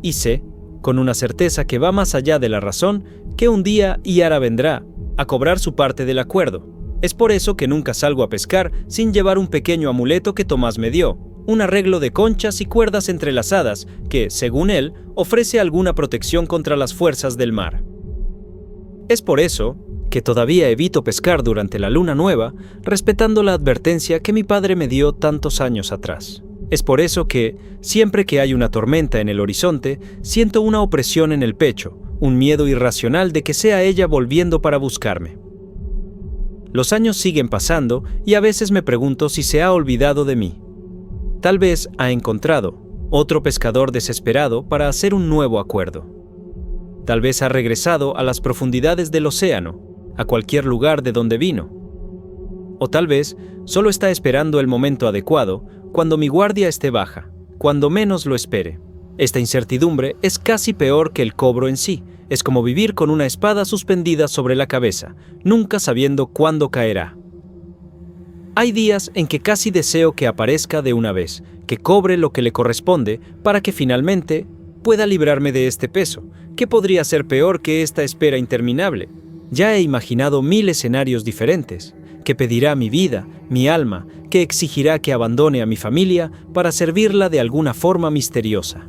y sé, con una certeza que va más allá de la razón, que un día Yara vendrá a cobrar su parte del acuerdo. Es por eso que nunca salgo a pescar sin llevar un pequeño amuleto que Tomás me dio, un arreglo de conchas y cuerdas entrelazadas que, según él, ofrece alguna protección contra las fuerzas del mar. Es por eso que todavía evito pescar durante la luna nueva, respetando la advertencia que mi padre me dio tantos años atrás. Es por eso que, siempre que hay una tormenta en el horizonte, siento una opresión en el pecho, un miedo irracional de que sea ella volviendo para buscarme. Los años siguen pasando y a veces me pregunto si se ha olvidado de mí. Tal vez ha encontrado otro pescador desesperado para hacer un nuevo acuerdo. Tal vez ha regresado a las profundidades del océano, a cualquier lugar de donde vino. O tal vez solo está esperando el momento adecuado, cuando mi guardia esté baja, cuando menos lo espere. Esta incertidumbre es casi peor que el cobro en sí. Es como vivir con una espada suspendida sobre la cabeza, nunca sabiendo cuándo caerá. Hay días en que casi deseo que aparezca de una vez, que cobre lo que le corresponde para que finalmente pueda librarme de este peso, que podría ser peor que esta espera interminable. Ya he imaginado 1000 escenarios diferentes, que pedirá mi vida, mi alma, que exigirá que abandone a mi familia para servirla de alguna forma misteriosa.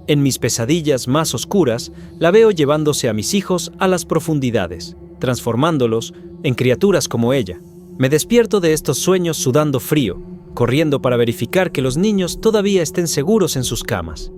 En mis pesadillas más oscuras, la veo llevándose a mis hijos a las profundidades, transformándolos en criaturas como ella. Me despierto de estos sueños sudando frío, corriendo para verificar que los niños todavía estén seguros en sus camas.